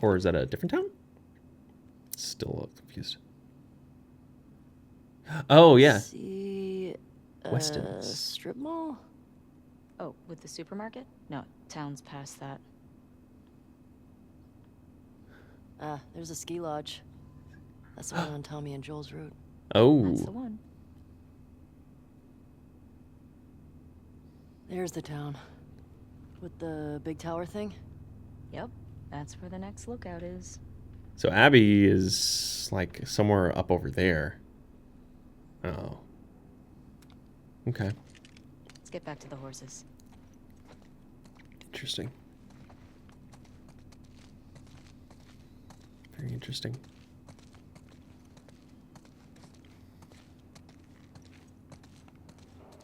Or is that a different town? Still a little confused. Oh, yeah. See, Weston's. strip mall? Oh, with the supermarket? No, town's past that. There's a ski lodge. That's the one on Tommy and Joel's route. Oh. That's the one. There's the town. With the big tower thing? Yep, that's where the next lookout is. So Abby is like somewhere up over there. Oh. Okay. Let's get back to the horses. Interesting. Very interesting.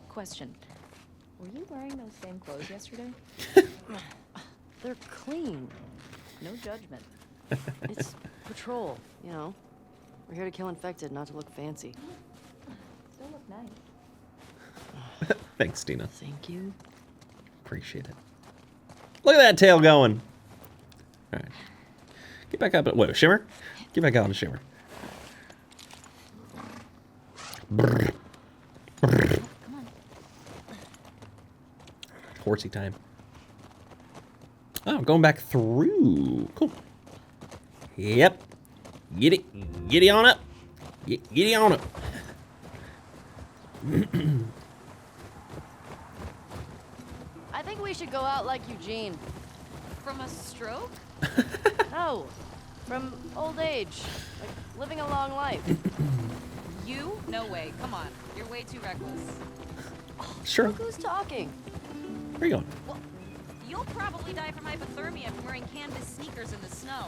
Question. Were you wearing those same clothes yesterday? They're clean. No judgment. It's patrol, you know. We're here to kill infected, not to look fancy. Still look nice. Thanks, Dina. Thank you. Appreciate it. Look at that tail going. All right. Get back up. Wait, Shimmer? Get back out on Shimmer. Brr. Brr. Come on. Horsey time. Oh, going back through. Cool. Yep. Get it. Giddy on up. Giddy on up. I think we should go out like Eugene. From a stroke? No. From old age. Like living a long life. You? No way. Come on. You're way too reckless. Sure. Look who's talking. Where you going? Well, you'll probably die from hypothermia from wearing canvas sneakers in the snow.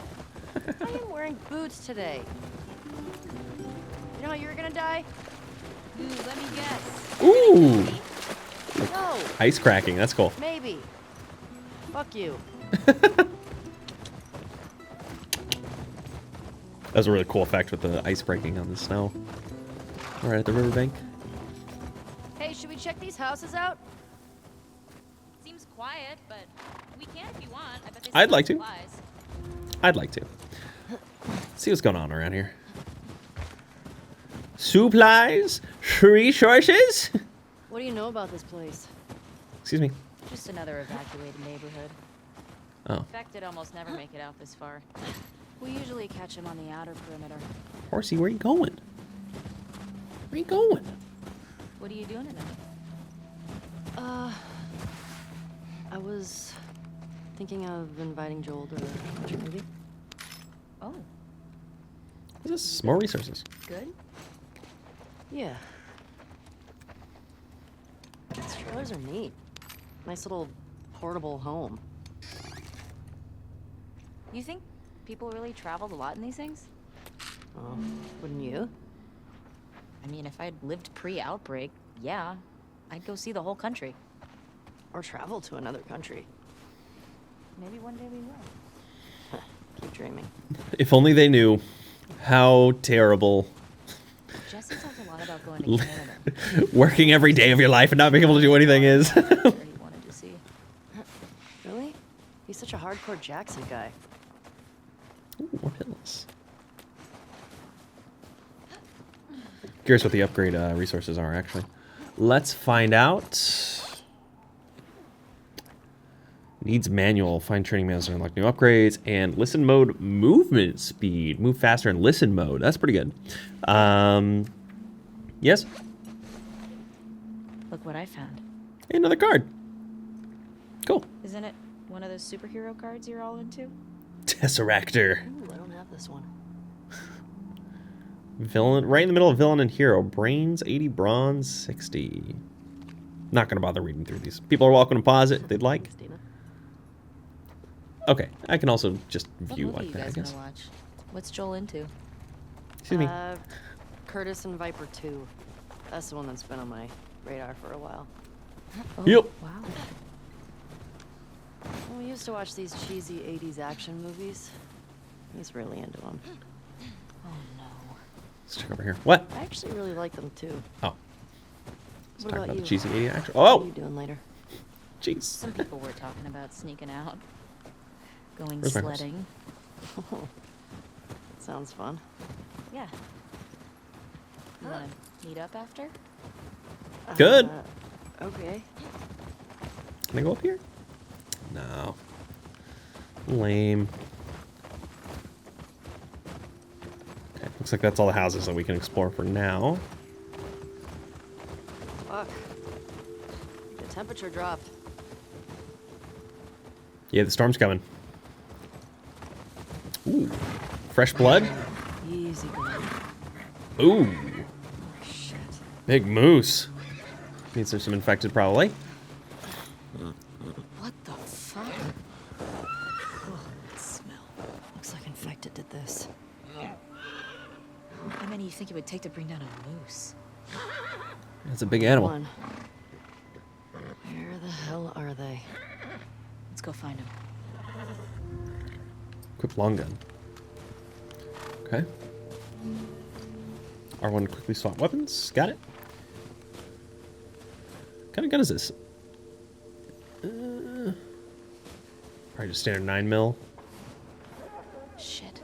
I am wearing boots today. You know how you're gonna die? Ooh, let me guess. Ooh. No. Ice cracking. That's cool. Maybe. Fuck you. That was a really cool effect with the ice breaking on the snow. Right at the riverbank. Hey, should we check these houses out? Seems quiet, but we can if you want. I bet they I'd like to. supplies. I'd like to. See what's going on around here. Supplies? Resources? What do you know about this place? Excuse me. Just another evacuated neighborhood. Oh. Infected almost never make it out this far. We usually catch them on the outer perimeter. Horsey, where you going? Where you going? What are you doing tonight? I was thinking of inviting Joel to watch a movie. Oh, What's this? More resources. good. Yeah. These trailers are neat. Nice little portable home. You think people really traveled a lot in these things? Oh, wouldn't you? I mean, if I'd lived pre-outbreak, yeah. I'd go see the whole country. Or travel to another country. Maybe one day we will. Keep dreaming. If only they knew how terrible. Jesse talked a lot about going to Canada. Working every day of your life and not being able to do anything is. Sure he wanted to see. Really? He's such a hardcore Jackson guy. Ooh, more pills. Curious what the upgrade resources are, actually. Let's find out. Needs manual. Find training manuals to unlock new upgrades. And listen mode movement speed. Move faster in listen mode. That's pretty good. Yes? Look what I found. Hey, another card. Cool. Isn't it one of those superhero cards you're all into? Tesseractor. Ooh, I don't have this one. Villain, right in the middle of villain and hero. Brains 80, bronze 60. Not gonna bother reading through these. People are welcome to pause it if they'd like. Okay, I can also just view What like movie that, I you guys guess. gonna watch? What's Joel into? Excuse me. Curtis and Viper 2. That's the one that's been on my radar for a while. Oh, Yep. wow. Well, we used to watch these cheesy 80s action movies. He's really into them. Oh no. Let's check over here. What? I actually really like them too. Oh. Let's What talk about about you? the cheesy 80 action. What are Oh! you doing later? Jeez. Some people were talking about sneaking out. Going Where's my horse? sledding. Sounds fun. Yeah. You wanna meet up after? Good. Okay. Can I go up here? No. Lame. Okay, looks like that's all the houses that we can explore for now. Fuck. The temperature dropped. Yeah, the storm's coming. Ooh. Fresh blood? Easy going. Ooh. Shit. Big moose. Means there's some infected, probably. What the fuck? Oh, that smell. Looks like infected did this. How many do you think it would take to bring down a moose? That's a big animal. One. Where the hell are they? Let's go find him. Equip long gun. Okay. R1 to quickly swap weapons. Got it. What kind of gun is this? Probably just standard 9mm. Shit.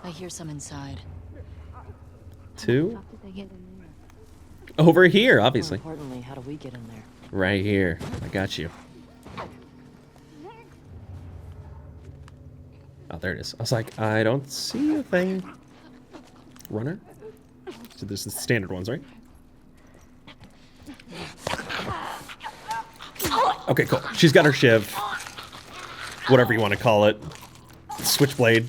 I hear some inside. Two. How did they get in there? Over here, obviously. More importantly, how do we get in there? Right here. I got you. Oh, there it is. I was like, I don't see a thing. Runner? So this is the standard ones, right? Okay, cool. She's got her shiv. Whatever you want to call it. Switchblade.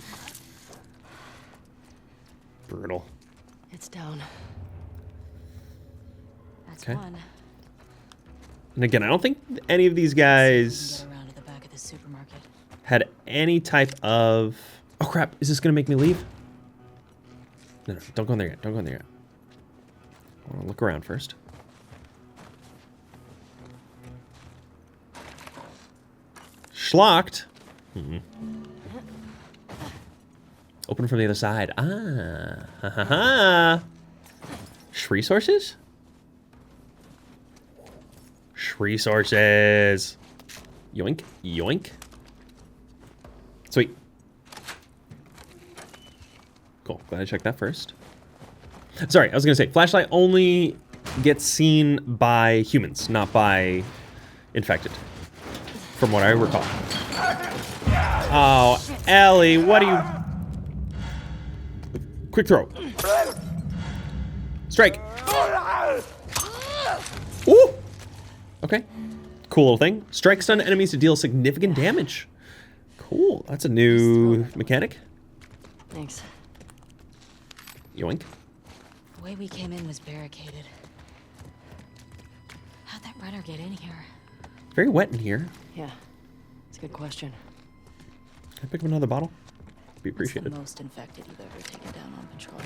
Brutal. It's down. That's Okay. one. And again, I don't think any of these guys Get around to the back of the supermarket. had any type of... Oh, crap. Is this going to make me leave? No, don't go in there yet. Don't go in there yet. I want to look around first. Schlocked. Open from the other side. Ah. Ha ha ha. Resources? Resources. Yoink. Yoink. Sweet. Cool. Glad I checked that first. Sorry, I was going to say, flashlight only gets seen by humans, not by infected. From what I recall. Oh, Ellie, what are you... Quick throw. Strike. Ooh! Okay. Cool little thing. Strike stun enemies to deal significant damage. Cool. That's a new mechanic. Thanks. Yoink. The way we came in was barricaded. How'd that runner get in here? Very wet in here. Yeah. It's a good question. Can I pick up another bottle? Be What's appreciated. the most infected you've ever taken down on patrol?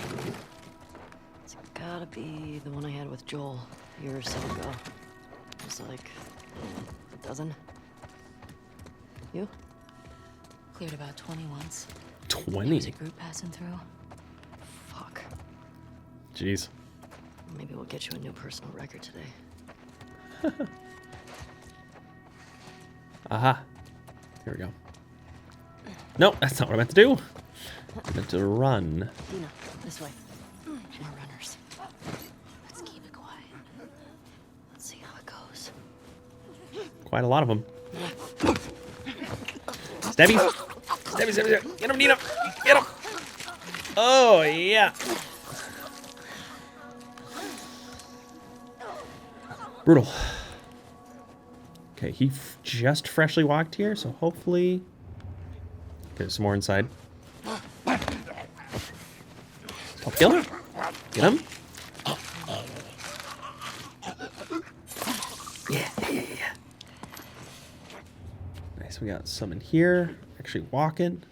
It's gotta be the one I had with Joel a year or so ago. It was like a dozen. You? Cleared about 20 once. 20? There was a group passing through. Fuck. Jeez. Maybe we'll get you a new personal record today. Aha. Here we go. No, that's not what I meant to do. I meant to run. Dina, this way. More runners. Let's keep it quiet. Let's see how it goes. Quite a lot of them. Stabby. Stabby, stabby, stabby. Get him, Nina. Get him. Oh, yeah. Brutal. Okay, he just freshly walked here, so hopefully... Okay, some more inside. Top kill. Get him. Yeah. Nice, we got some in here. Actually walking.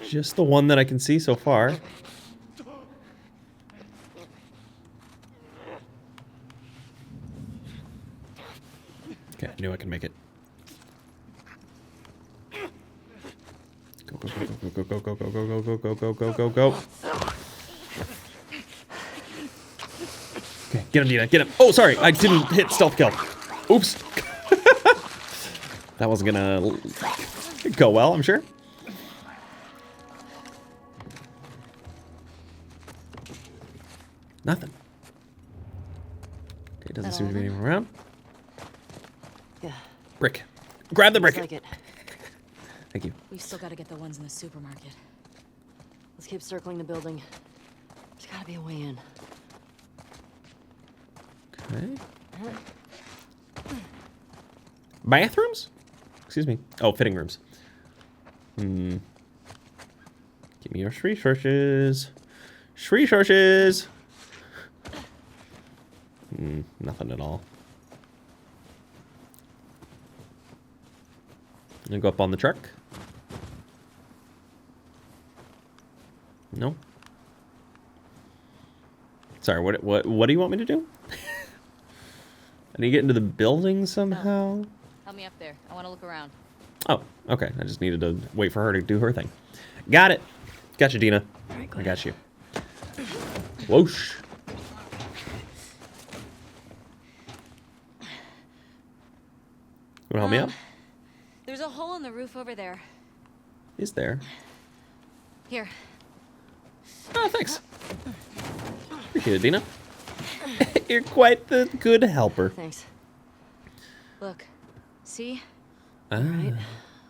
Just the one that I can see so far. Okay, I knew I could make it. Go, go, go, go, go, go, go, go, go, go, go, go, go, go. Okay, get him, Dina, get him. Oh, sorry, I didn't hit stealth kill. Oops. That wasn't gonna go well, I'm sure. Nothing. Okay, doesn't seem to be anyone around. Yeah. Brick. Grab the brick. Like it. Thank you. We've still got to get the ones in the supermarket. Let's keep circling the building. There's gotta be a way in. Okay. Bathrooms? Excuse me. Oh, fitting rooms. Give me your resources. Resources. Nothing at all. I'm gonna go up on the truck. No. Sorry, what do you want me to do? I need to get into the building somehow. Help me up there. I want to look around. Oh, okay. I just needed to wait for her to do her thing. Got it. Got you, Dina. Right, I got you. Whoosh. You wanna help me out? There's a hole in the roof over there. Is there? Here. Oh, thanks. Appreciate it, Dina. You're quite the good helper. Thanks. Look. See? Ah. All right.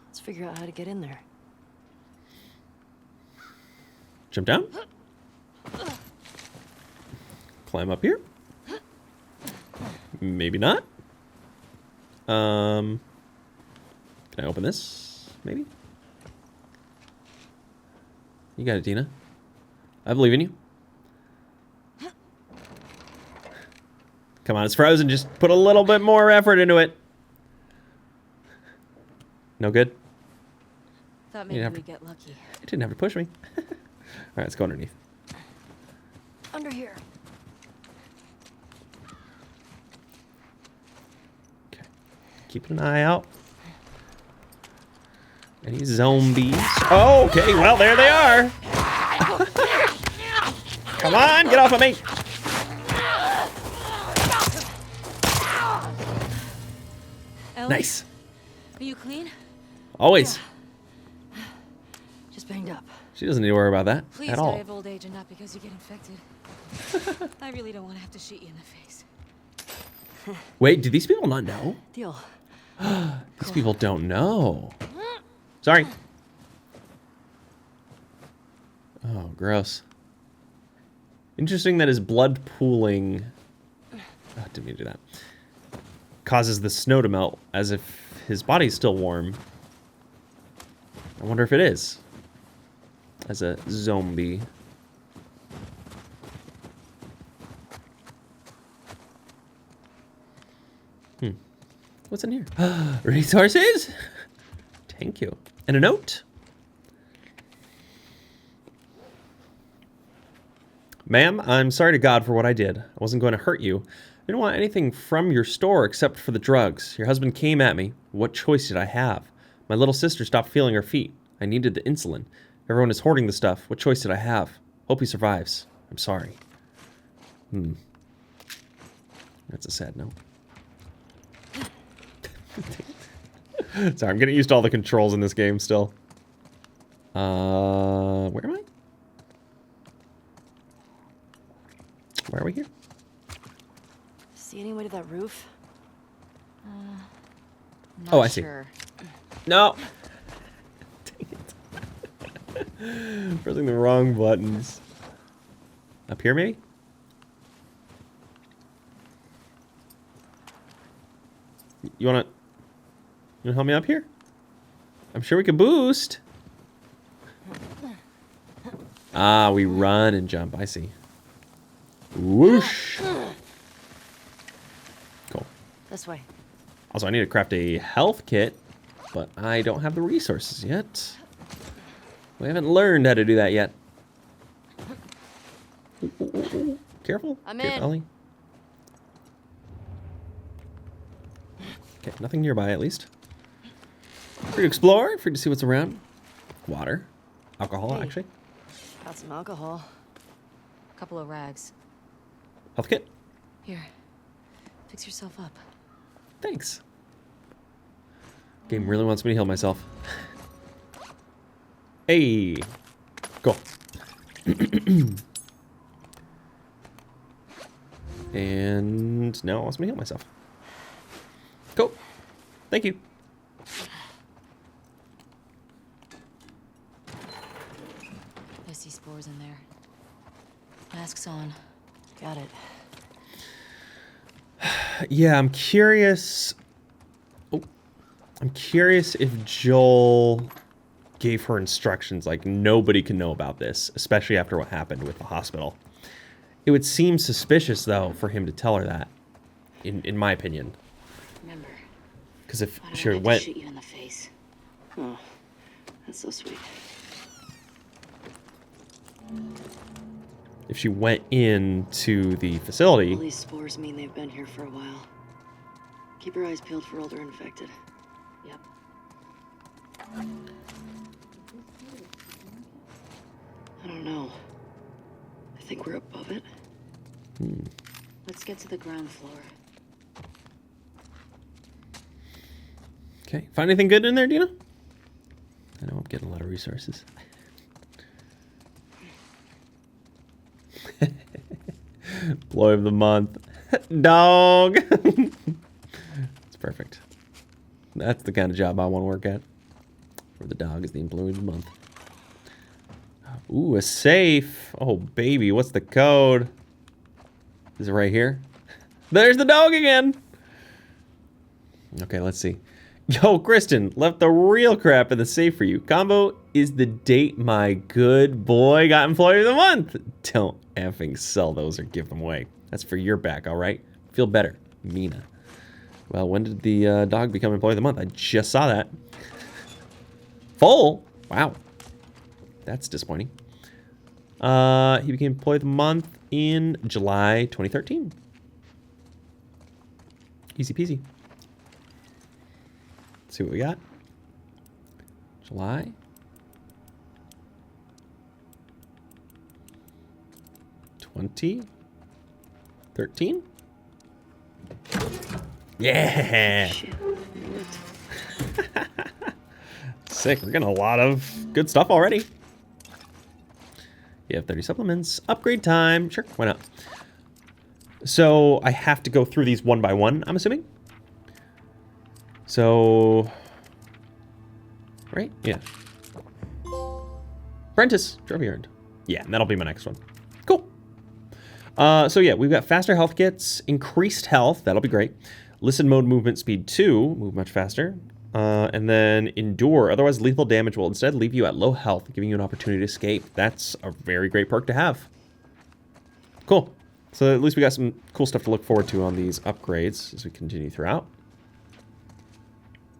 Let's figure out how to get in there. Jump down. Climb up here. Maybe not. Can I open this? Maybe? You got it, Dina. I believe in you. Come on, it's frozen. Just put a little bit more effort into it. No good? Thought maybe we'd get lucky. You didn't have to push me. All right, let's go underneath. Under here. Okay. Keeping an eye out. Any zombies? Oh, okay, well, there they are. Come on, get off of me. Ellie? Nice. Are you clean? Always. Yeah. Just banged up. She doesn't need to worry about that Please at die all. of old age and not because you get infected. I really don't want to have to shoot you in the face. Wait, do these people not know? Deal. These people don't know. Sorry. Oh, gross. Interesting that his blood pooling... Oh, didn't mean to do that. Causes the snow to melt as if his body's still warm. I wonder if it is. As a zombie. What's in here? Resources? Thank you. And a note. Ma'am, I'm sorry to God for what I did. I wasn't going to hurt you. I didn't want anything from your store except for the drugs. Your husband came at me. What choice did I have? My little sister stopped feeling her feet. I needed the insulin. Everyone is hoarding the stuff. What choice did I have? Hope he survives. I'm sorry. That's a sad note. Sorry, I'm getting used to all the controls in this game still. Where am I? Why are we here? See any way to that roof? Oh, I see. Sure. No. Dang it. Pressing the wrong buttons. Up here, maybe? You wanna help me up here? I'm sure we can boost. Ah, we run and jump. I see. Whoosh. Cool. This way. Also, I need to craft a health kit, but I don't have the resources yet. We haven't learned how to do that yet. Ooh. Careful. I'm Careful, in. Ellie. Okay, nothing nearby at least. Free to explore, free to see what's around. Water. Alcohol, Hey. actually. Got some alcohol. A couple of rags. Health kit. Here. Fix yourself up. Thanks. Game really wants me to heal myself. Hey. Cool. And now it wants me to heal myself. Cool. Thank you. I see spores in there. Mask's on. Got it. Yeah, I'm curious. Oh, I'm curious if Joel gave her instructions like nobody can know about this, especially after what happened with the hospital. It would seem suspicious, though, for him to tell her that, in my opinion. Remember. Because if I don't she have to went, shoot you in the face. Oh, that's so sweet. if she went into the facility, All these spores mean they've been here for a while. Keep your eyes peeled for older infected. Yep. I don't know. I think we're above it. Let's get to the ground floor. okay. Find anything good in there, Dina? I know I'm getting a lot of resources. Employee of the month. Dog. It's perfect. That's the kind of job I want to work at. Where the dog is the employee of the month. Ooh, a safe. Oh, baby. What's the code? Is it right here? There's the dog again. Okay, let's see. Yo, Kristen, left the real crap in the safe for you. Combo is the date my good boy got employee of the month. Don't effing sell those or give them away. That's for your back, all right? Feel better, Mina. Well, when did the dog become employee of the month? I just saw that. Full? Wow. That's disappointing. He became employee of the month in July 2013. Easy peasy. Let's see what we got. July. $20. 13. Yeah. Shit. Sick. We're getting a lot of good stuff already. You have 30 supplements. Upgrade time. Sure. Why not? So I have to go through these one by one, I'm assuming. So, right? Yeah. Apprentice. Trophy earned. Yeah, and that'll be my next one. Cool. So yeah, we've got faster health kits, increased health. That'll be great. Listen mode movement speed 2. Move much faster. And then endure. Otherwise, lethal damage will instead leave you at low health, giving you an opportunity to escape. That's a very great perk to have. Cool. So at least we got some cool stuff to look forward to on these upgrades as we continue throughout.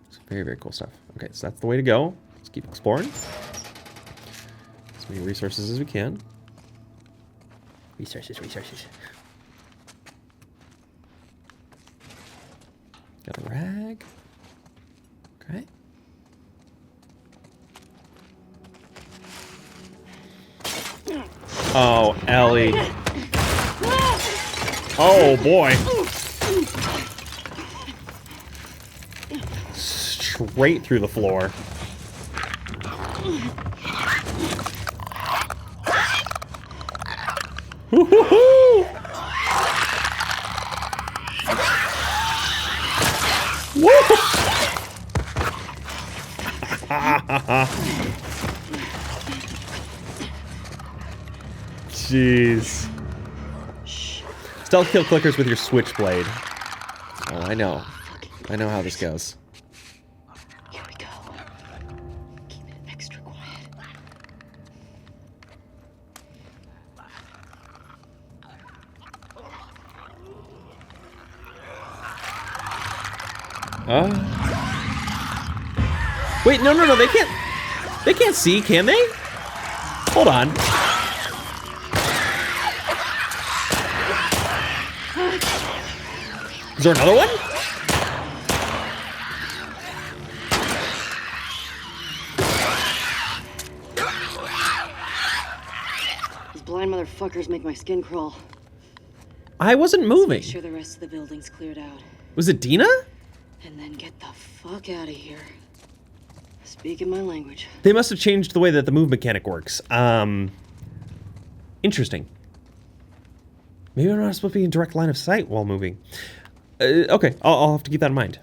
It's very, very cool stuff. Okay, so that's the way to go. Let's keep exploring. As many resources as we can. Resources. Got a rag. Okay. Oh, Ellie. Oh, boy. Straight through the floor. Woo-hoo-hoo! Woo! Jeez. Stealth kill clickers with your switchblade. Oh, I know. I know how this goes. Here we go. Keep it extra quiet. Wait, no, no, no, they can't see, can they? Hold on. Is there another one? These blind motherfuckers make my skin crawl. I wasn't moving. Make sure the rest of the building's cleared out. Was it Dina? And then get the fuck out of here. Speaking my language. They must have changed the way that the move mechanic works. Interesting. Maybe I'm not supposed to be in direct line of sight while moving. Okay, I'll have to keep that in mind.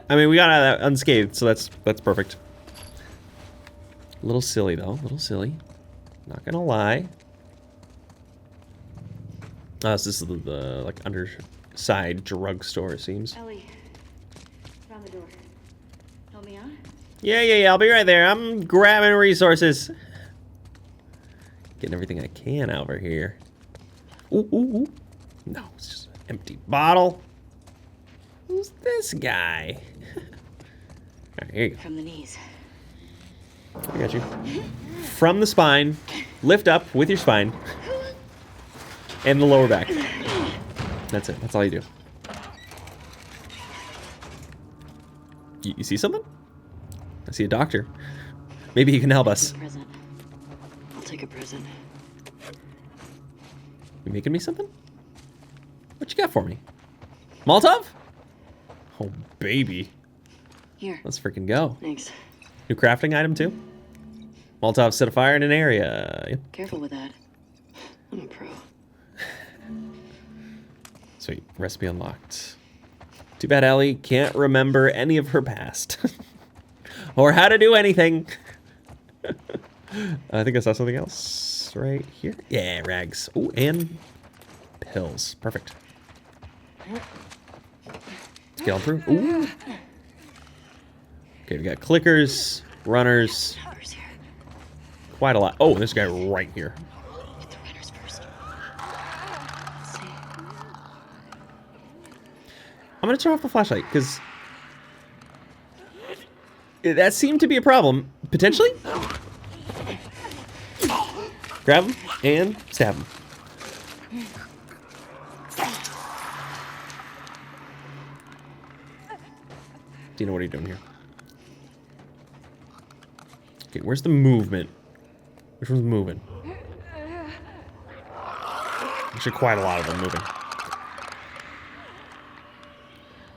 I mean, we got out of that unscathed, so that's perfect. A little silly though, a little silly. Not gonna lie. So this is the like underside drugstore, it seems. Ellie, around the door. Help me out? Yeah, I'll be right there. I'm grabbing resources. Getting everything I can over here. Ooh. No, it's just an empty bottle. Who's this guy? All right, here you go. From the knees. I got you. From the spine, lift up with your spine. And the lower back. That's it. That's all you do. You see something? I see a doctor. Maybe he can help us. Present. I'll take a present. You making me something? What you got for me? Molotov? Oh, baby. Here. Let's freaking go. Thanks. New crafting item, too? Molotov set a fire in an area. Yep. Careful with that. I'm a pro. Sweet. Recipe unlocked. Too bad Ellie can't remember any of her past. Or how to do anything. I think I saw something else right here. Yeah, rags. Oh, and pills. Perfect. Let's get on through. Ooh. Okay, we got clickers, runners. Quite a lot. Oh, this guy right here. Get the runners first. I'm gonna turn off the flashlight because that seemed to be a problem. Potentially. Grab him and stab him. Dina, what are you doing here? Okay, where's the movement? Which one's moving? Actually, quite a lot of them moving.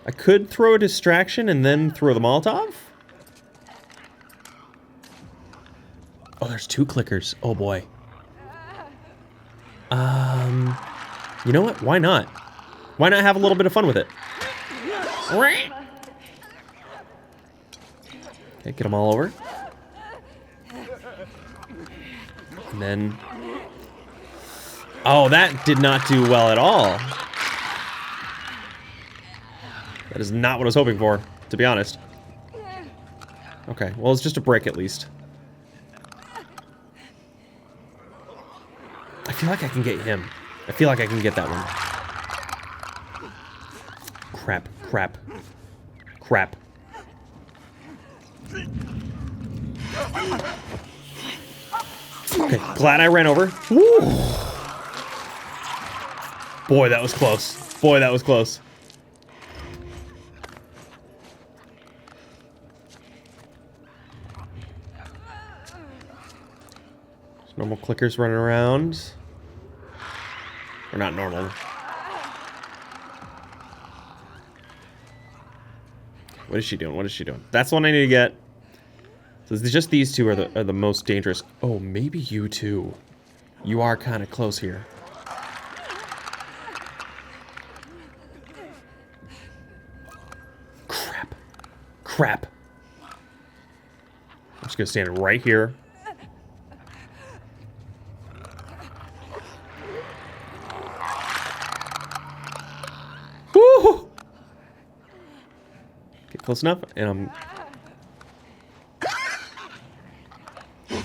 I could throw a distraction and then throw the Molotov. Oh, there's two clickers. Oh boy. You know what? Why not? Why not have a little bit of fun with it? Okay, get them all over. And then... Oh, that did not do well at all. That is not what I was hoping for, to be honest. Okay, well, it's just a brick at least. I feel like I can get him. I feel like I can get that one. Crap, crap, crap. Okay, glad I ran over. Woo! Boy, that was close. Boy, that was close. Normal clickers running around. Or not normal. What is she doing? What is she doing? That's the one I need to get. So it's just these two are the most dangerous. Oh, maybe you two. You are kind of close here. Crap. Crap. I'm just gonna stand right here. Woo! Get close enough, and I'm...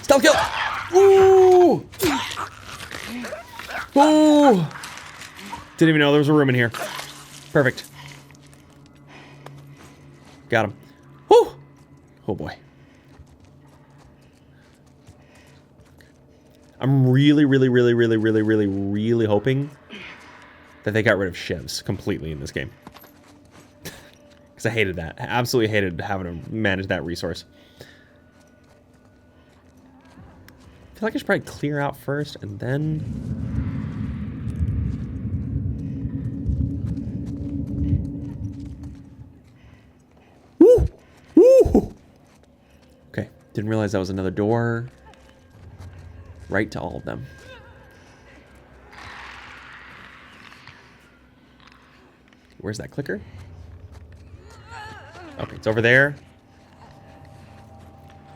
Stealth kill! Ooh! Ooh! Didn't even know there was a room in here. Perfect. Got him. Woo! Oh boy. I'm really hoping that they got rid of shivs completely in this game. Because I hated that. I absolutely hated having to manage that resource. I feel like I should probably clear out first and then... Woo! Woo! Okay, didn't realize that was another door. Right to all of them. Where's that clicker? Okay, it's over there.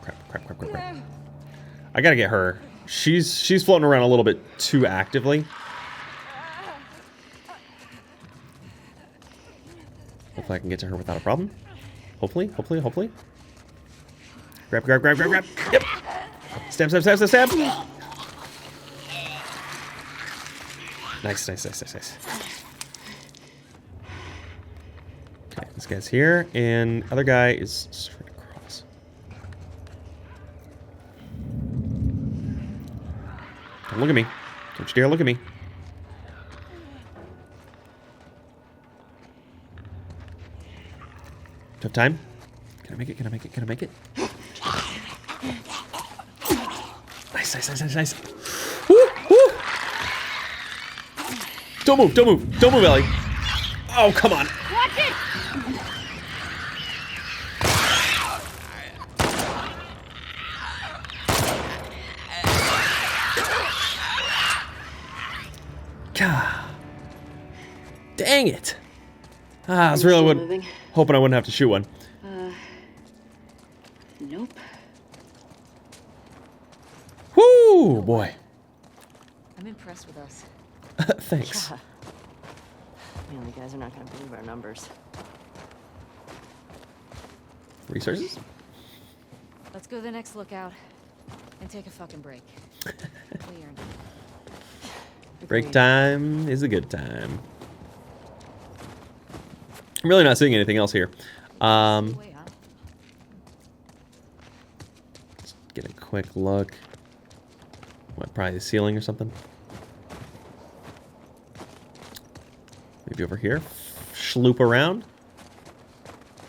Crap. I gotta get her. She's floating around a little bit too actively. Hopefully I can get to her without a problem. Hopefully. Grab. Yep. Stab. Nice. Okay, this guy's here, and other guy is straight across. Don't look at me. Don't you dare look at me. Tough time. Can I make it? Nice. Woo! Don't move, Ellie. Oh, come on. Watch it! God. Dang it. I was really hoping I wouldn't have to shoot one. Nope. Whoo, boy. I'm impressed with us. Thanks. Yeah. Man, the guys are not gonna believe our numbers. Resources? Let's go to the next lookout and take a fucking break. We earned it. Break time is a good time. I'm really not seeing anything else here. Let's get a quick look. What, probably the ceiling or something? Maybe over here. Schloop around.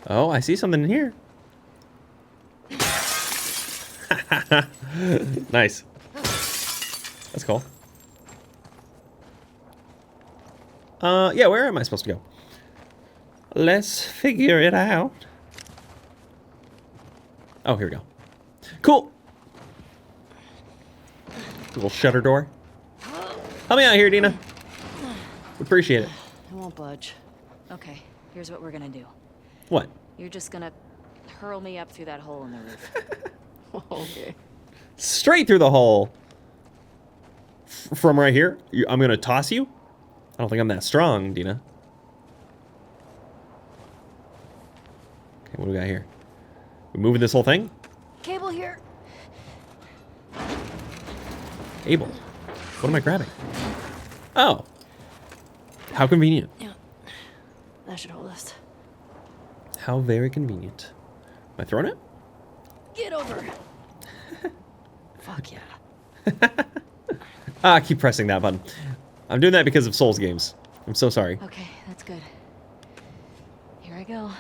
Oh, I see something in here. Nice. That's cool. Yeah, where am I supposed to go? Let's figure it out. Oh, here we go. Cool. Little shutter door. Help me out here, Dina. Appreciate it. I won't budge. Okay, here's what we're gonna do. What? You're just gonna hurl me up through that hole in the roof. Okay. Straight through the hole. From right here? I'm gonna toss you? I don't think I'm that strong, Dina. Okay, what do we got here? We moving this whole thing? Cable here. Cable. What am I grabbing? Oh. How convenient. Yeah. That should hold us. How very convenient. Am I throwing it? Get over. Fuck yeah. Ah, keep pressing that button. I'm doing that because of Souls games. I'm so sorry. Okay, that's good. Here I go.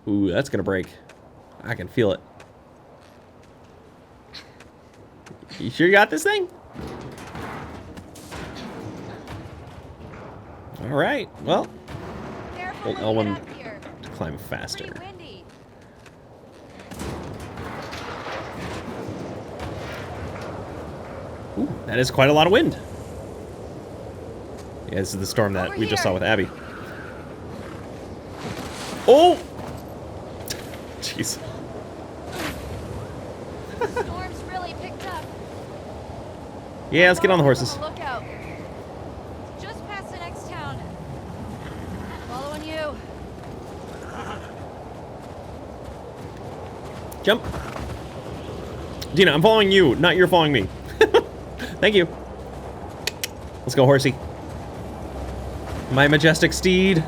Ooh, that's gonna break. I can feel it. You sure you got this thing? All right. Well, Careful old when you L1 get up here. to climb faster. Pretty windy. Ooh, that is quite a lot of wind. Yeah, this is the storm that we just saw with Abby. Oh! Jeez. Storm's really picked up. Yeah, let's get on the horses. Look out. Just past the next town. Following you. Jump. Dina, I'm following you, not you're following me. Thank you. Let's go, horsey. My majestic steed.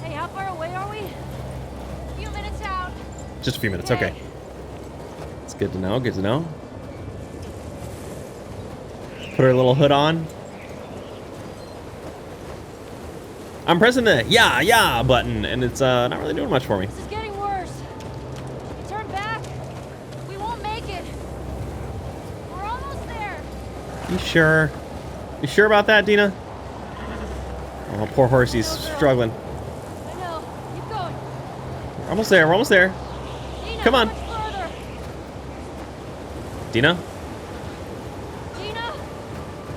Hey, how far away are we? A few minutes out. Just a few minutes, okay. It's good to know, good to know. Put our little hood on. I'm pressing the yeah button, and it's not really doing much for me. This is getting worse. Turn back. We won't make it. We're almost there. You sure? You sure about that, Dina? Oh, poor horsey's struggling. I know. Keep going. We're almost there, we're almost there. Dina, Come on. much further. Dina? Dina.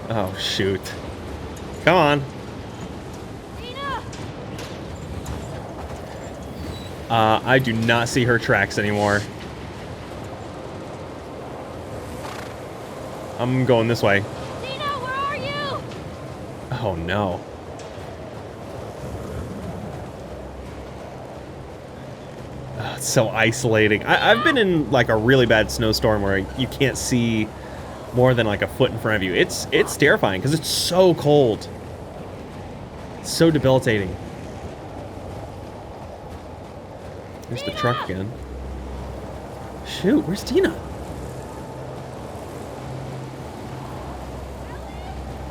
Oh, shoot. Come on. Dina. I do not see her tracks anymore. I'm going this way. Dina, where are you? Oh, no. Oh, it's so isolating. I've been in like a really bad snowstorm where you can't see more than like a foot in front of you. It's terrifying because it's so cold. It's so debilitating. There's the truck again. Shoot, where's Dina?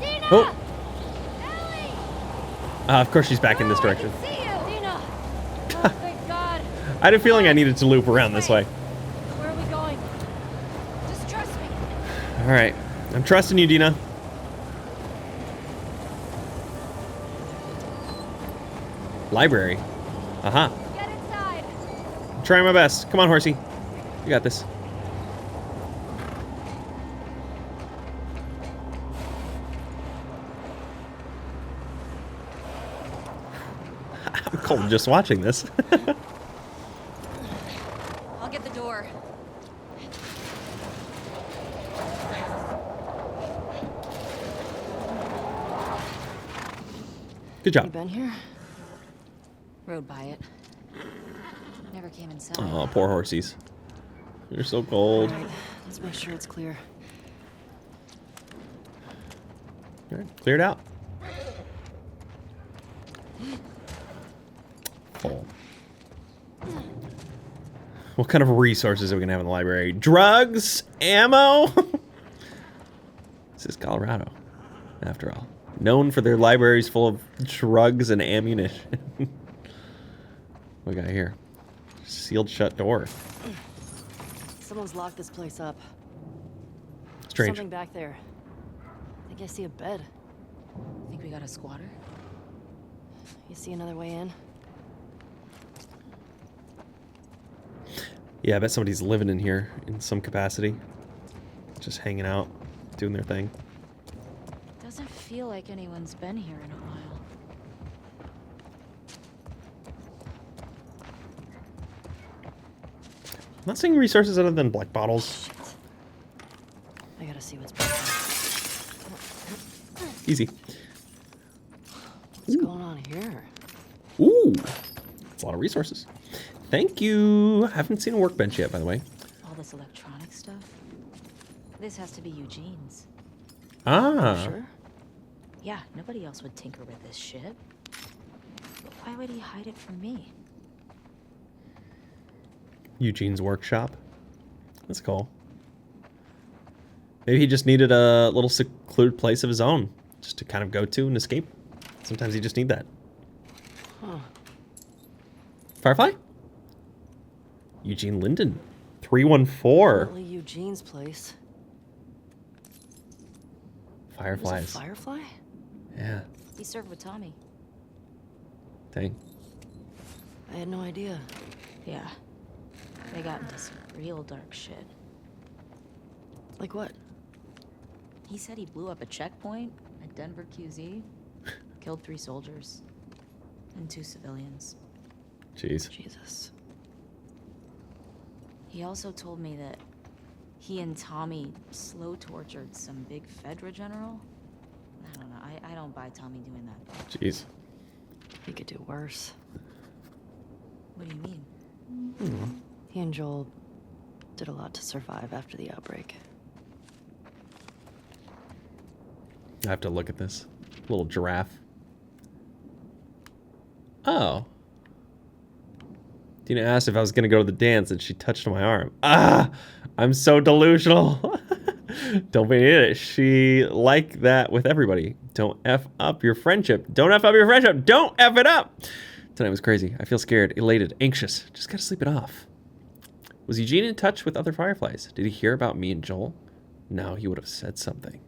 Dina. Oh. Ellie. Of course she's back in this direction. See you. Dina. Oh, thank God. I had a feeling I needed to loop around this way. Where are we going? Just trust me. All right, I'm trusting you, Dina. Library. Aha. Get inside. I'm trying my best. Come on, horsey. You got this. I'm cold just watching this. I'll get the door. Good You job. been here? Rode by it. Never came inside. Oh, poor horsies. You're so cold. All right, let's make sure it's clear. All right, cleared out. Full. What kind of resources are we gonna have in the library? Drugs? Ammo? This is Colorado, after all. Known for their libraries full of drugs and ammunition. What we got here? Sealed shut door. Someone's locked this place up. Strange. Something back there. I think I see a bed. Think we got a squatter? You see another way in? Yeah, I bet somebody's living in here in some capacity. Just hanging out, doing their thing. Doesn't feel like anyone's been here in a while. I'm not seeing resources other than black bottles. I gotta see what's back there. Easy. What's going on here? Ooh, that's a lot of resources. Thank you. Haven't seen a workbench yet, by the way. All this electronic stuff? This has to be Eugene's. Ah. Sure. Yeah, nobody else would tinker with this shit. But why would he hide it from me? Eugene's workshop. That's cool. Maybe he just needed a little secluded place of his own, just to kind of go to and escape. Sometimes you just need that. Huh. Firefly? Eugene Linden. 314. Definitely Eugene's place. Fireflies. There's a firefly? Yeah. He served with Tommy. Dang. I had no idea. Yeah. They got into some real dark shit. Like what? He said he blew up a checkpoint at Denver QZ, killed 3 soldiers, and 2 civilians. Jeez. Jesus. He also told me that he and Tommy slow tortured some big Fedra general. I don't know. I don't buy Tommy doing that. Jeez. He could do worse. What do you mean? He and Joel did a lot to survive after the outbreak. I have to look at this. Little giraffe. Oh. Dina asked if I was going to go to the dance and she touched my arm. Ah! I'm so delusional. Don't be an idiot. She like that with everybody. Don't F up your friendship. Don't F up your friendship. Don't F it up. Tonight was crazy. I feel scared, elated, anxious. Just gotta sleep it off. Was Eugene in touch with other Fireflies? Did he hear about me and Joel? No, he would have said something.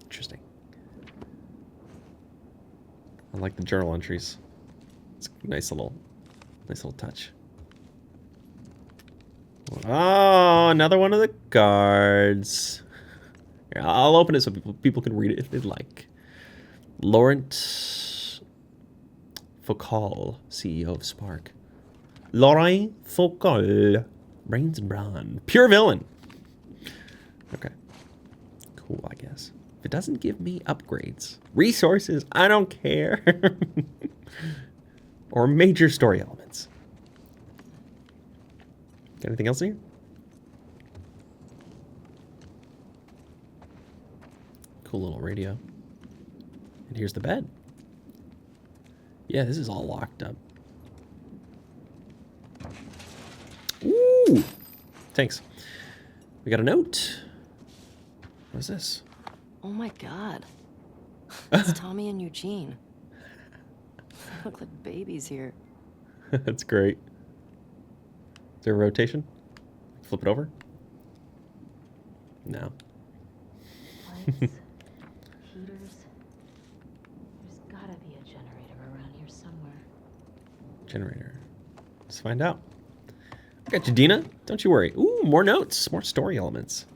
Interesting. I like the journal entries. It's a nice little touch. Oh, another one of the cards. Here, I'll open it so people can read it if they'd like. Laurent Foucault, CEO of Spark. Laurent Foucault, brains and brawn, pure villain. Okay, cool. I guess if it doesn't give me upgrades, resources, I don't care. Or major story elements. Got anything else here? Cool little radio. And here's the bed. Yeah, this is all locked up. Ooh! Thanks. We got a note. What is this? Oh my god. It's Tommy and Eugene. They look like babies here. That's great. Is there a rotation? Flip it over? No. Lights, heaters. There's gotta be a generator around here somewhere. Generator. Let's find out. I got you, Dina. Don't you worry. Ooh, more notes. More story elements.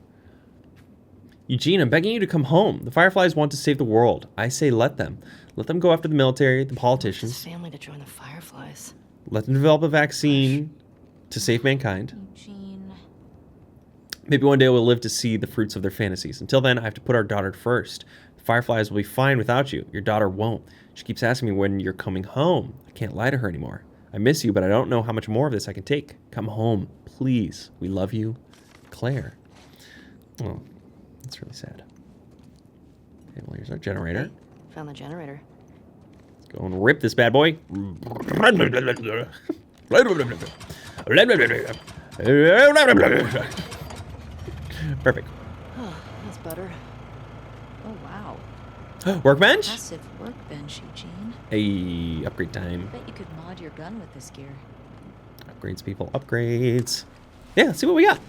Eugene, I'm begging you to come home. The Fireflies want to save the world. I say let them. Let them go after the military, the politicians. His family to join the Fireflies. Let them develop a vaccine to save mankind. Eugene. Maybe one day we'll live to see the fruits of their fantasies. Until then, I have to put our daughter first. The Fireflies will be fine without you. Your daughter won't. She keeps asking me when you're coming home. I can't lie to her anymore. I miss you, but I don't know how much more of this I can take. Come home, please. We love you, Claire. Oh, that's really sad. Okay, well, here's our generator. Hey, found the generator. Let's go and rip this bad boy. Perfect. Oh, that's better. Oh wow. Workbench? Massive workbench, Eugene. Hey, upgrade time. Bet you could mod your gun with this gear. Upgrades, people. Upgrades. Yeah, let's see what we got.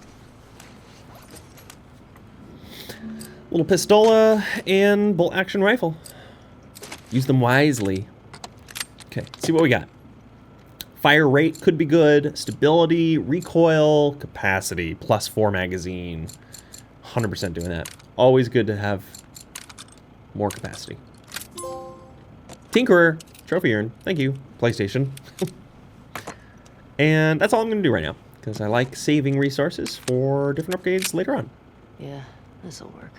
Little pistola and bolt action rifle. Use them wisely. Okay, let's see what we got. Fire rate could be good. Stability, recoil, capacity, +4 magazine. 100% doing that. Always good to have more capacity. Tinkerer, trophy urn. Thank you, PlayStation. And that's all I'm going to do right now, because I like saving resources for different upgrades later on. Yeah, this'll work.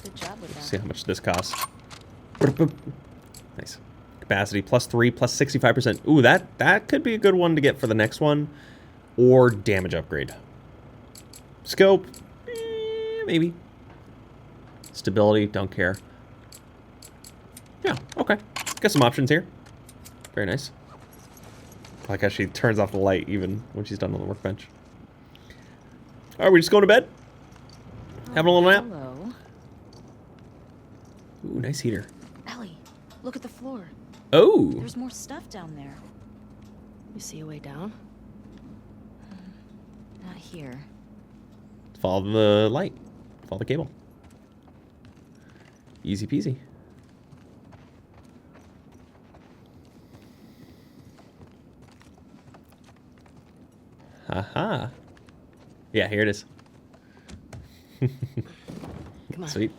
Good job with that. See how much this costs. Nice. Capacity +3, +65%. Ooh, that could be a good one to get for the next one. Or damage upgrade. Scope, maybe. Stability, don't care. Yeah, okay. Got some options here. Very nice. I like how she turns off the light even when she's done on the workbench. Alright, we just going to bed? Having a little nap? Hello. Ooh, nice heater. Ellie, look at the floor. Oh! There's more stuff down there. You see a way down? Not here. Follow the light. Follow the cable. Easy peasy. Haha. Yeah, here it is. Come on. Sweet.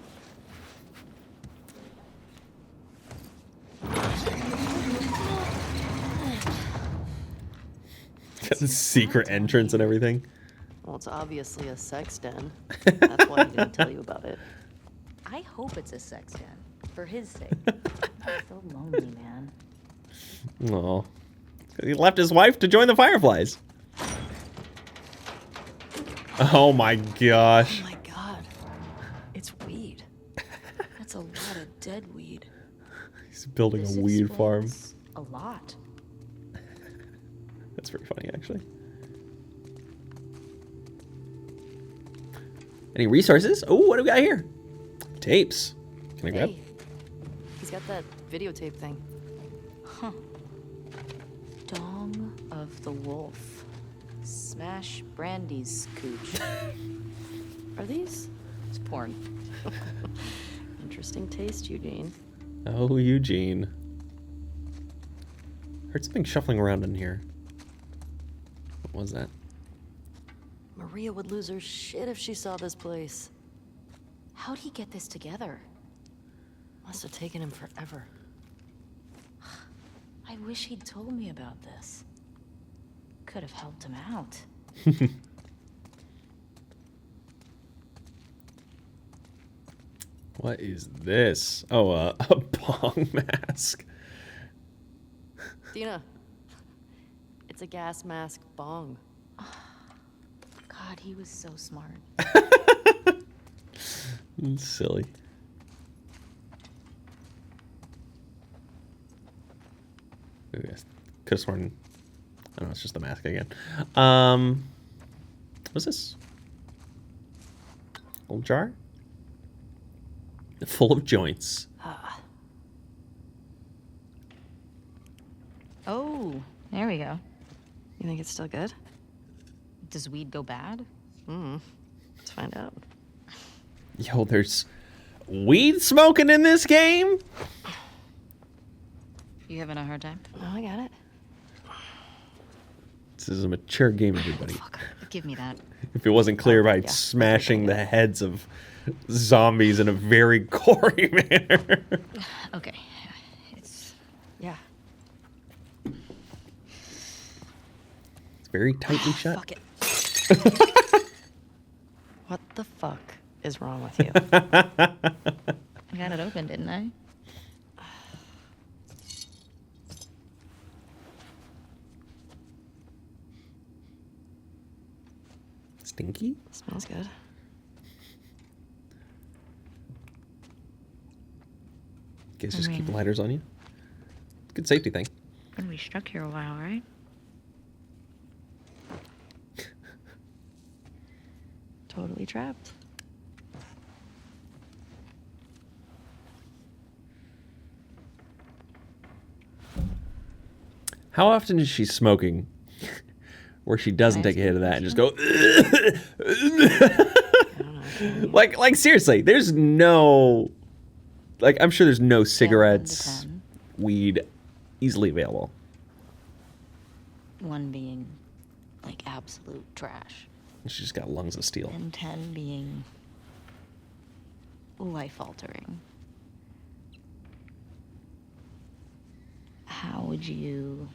Got the secret entrance and everything. Well, it's obviously a sex den. That's why he didn't tell you about it. I hope it's a sex den. For his sake. I'm so lonely, man. Aw. He left his wife to join the Fireflies. Oh my gosh. Oh my god. It's weed. That's a lot of dead weed. He's building This a weed farm. explains a lot. That's pretty funny, actually. Any resources? Oh, what do we got here? Tapes. Can I grab? Hey, he's got that videotape thing. Huh. Dong of the Wolf. Smash Brandy's cooch. Are these? It's porn. Interesting taste, Eugene. Oh, Eugene. Heard something shuffling around in here. What was that? Maria would lose her shit if she saw this place. How'd he get this together? Must have taken him forever. I wish he'd told me about this. Could have helped him out. What is this? Oh, a bong mask. Dina, it's a gas mask bong. God, he was so smart. It's silly. Maybe I could have sworn. I don't know, it's just the mask again. What's this? Old jar? Full of joints. Oh, there we go. You think it's still good? Does weed go bad? Let's find out. Yo, there's weed smoking in this game? You having a hard time? No, I got it. This is a mature game, everybody. Fuck. Give me that. If it wasn't clear by yeah. smashing the heads of zombies in a very gory manner. Okay. It's... Yeah. It's very tightly shut. Fuck it. What the fuck is wrong with you? I got it open, didn't I? Stinky? Smells good. Guess just keep lighters on you. Good safety thing. Gonna be stuck here a while, right? Totally trapped. How often is she smoking where she doesn't take a hit of that and just go like seriously, there's no, like, I'm sure there's no cigarettes, weed easily available. 1 being like absolute trash. She's just got lungs of steel. And 10 being life-altering. How would you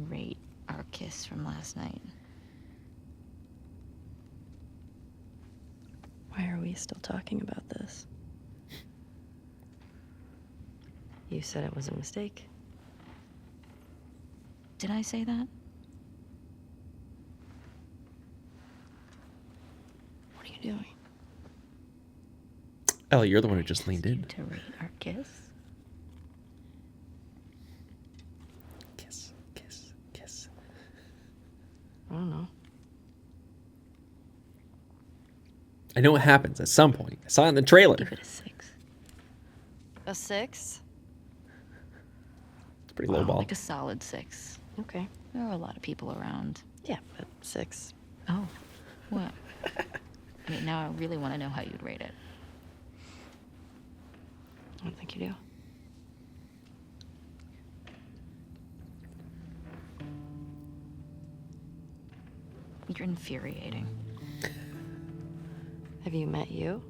rate our kiss from last night? Why are we still talking about this? You said it was a mistake. Did I say that? What are you doing? Ellie, you're the one who just leaned in. To rate our kiss? Kiss, kiss, kiss. I don't know. I know what happens at some point. I saw it in the trailer. Give it a 6. A 6? It's pretty low ball. Like a solid 6. Okay. There are a lot of people around. Yeah, but 6. Oh, what? I mean, now I really want to know how you'd rate it. I don't think you do. You're infuriating. Have you met you?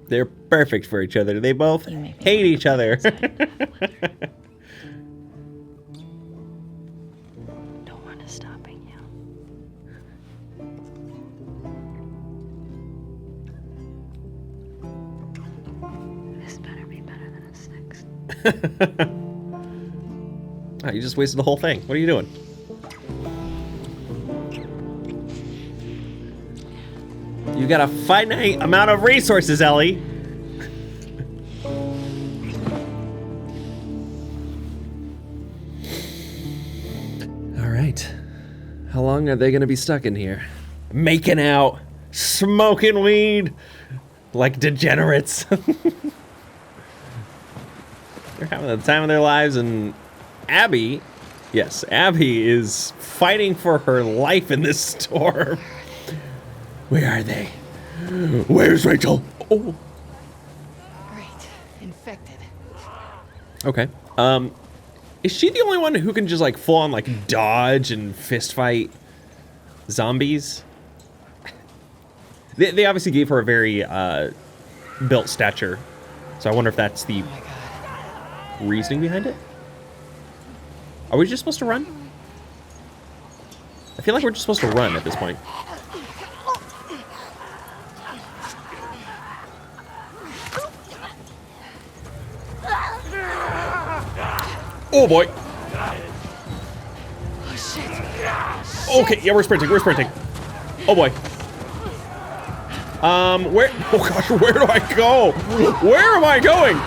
They're perfect for each other. They both hate each other. Don't want to stopping you. This better be better than a 6. Oh, you just wasted the whole thing. What are you doing? You got a finite amount of resources, Ellie. All right. How long are they going to be stuck in here? Making out, smoking weed, like degenerates. They're having the time of their lives, and Abby, yes, Abby is fighting for her life in this storm. Where are they? Where's Rachel? Oh. Right. Infected. Okay. Is she the only one who can just like full on like dodge and fist fight zombies? They obviously gave her a very built stature, so I wonder if that's the reasoning behind it. Are we just supposed to run? I feel like we're just supposed to run at this point. Oh boy. Oh shit. Okay, yeah, we're sprinting. Oh boy. Where? Oh gosh, where do I go? Where am I going?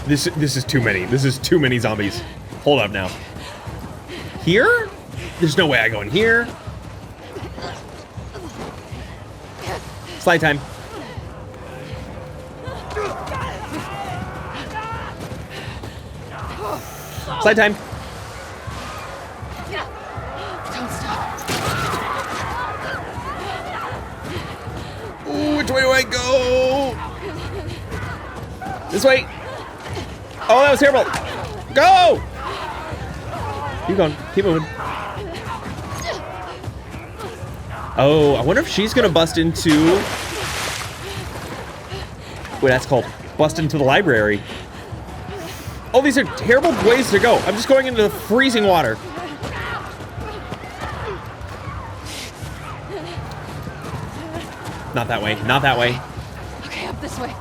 This is too many. This is too many zombies. Hold up now. Here? There's no way I go in here. Slide time. Slide time. Don't stop. Ooh, which way do I go? This way. Oh, that was terrible. Go! Keep going. Keep moving. Oh, I wonder if she's gonna bust into... Wait, that's called bust into the library. Oh, these are terrible ways to go. I'm just going into the freezing water. Not that way. Not that way. Okay, up this way.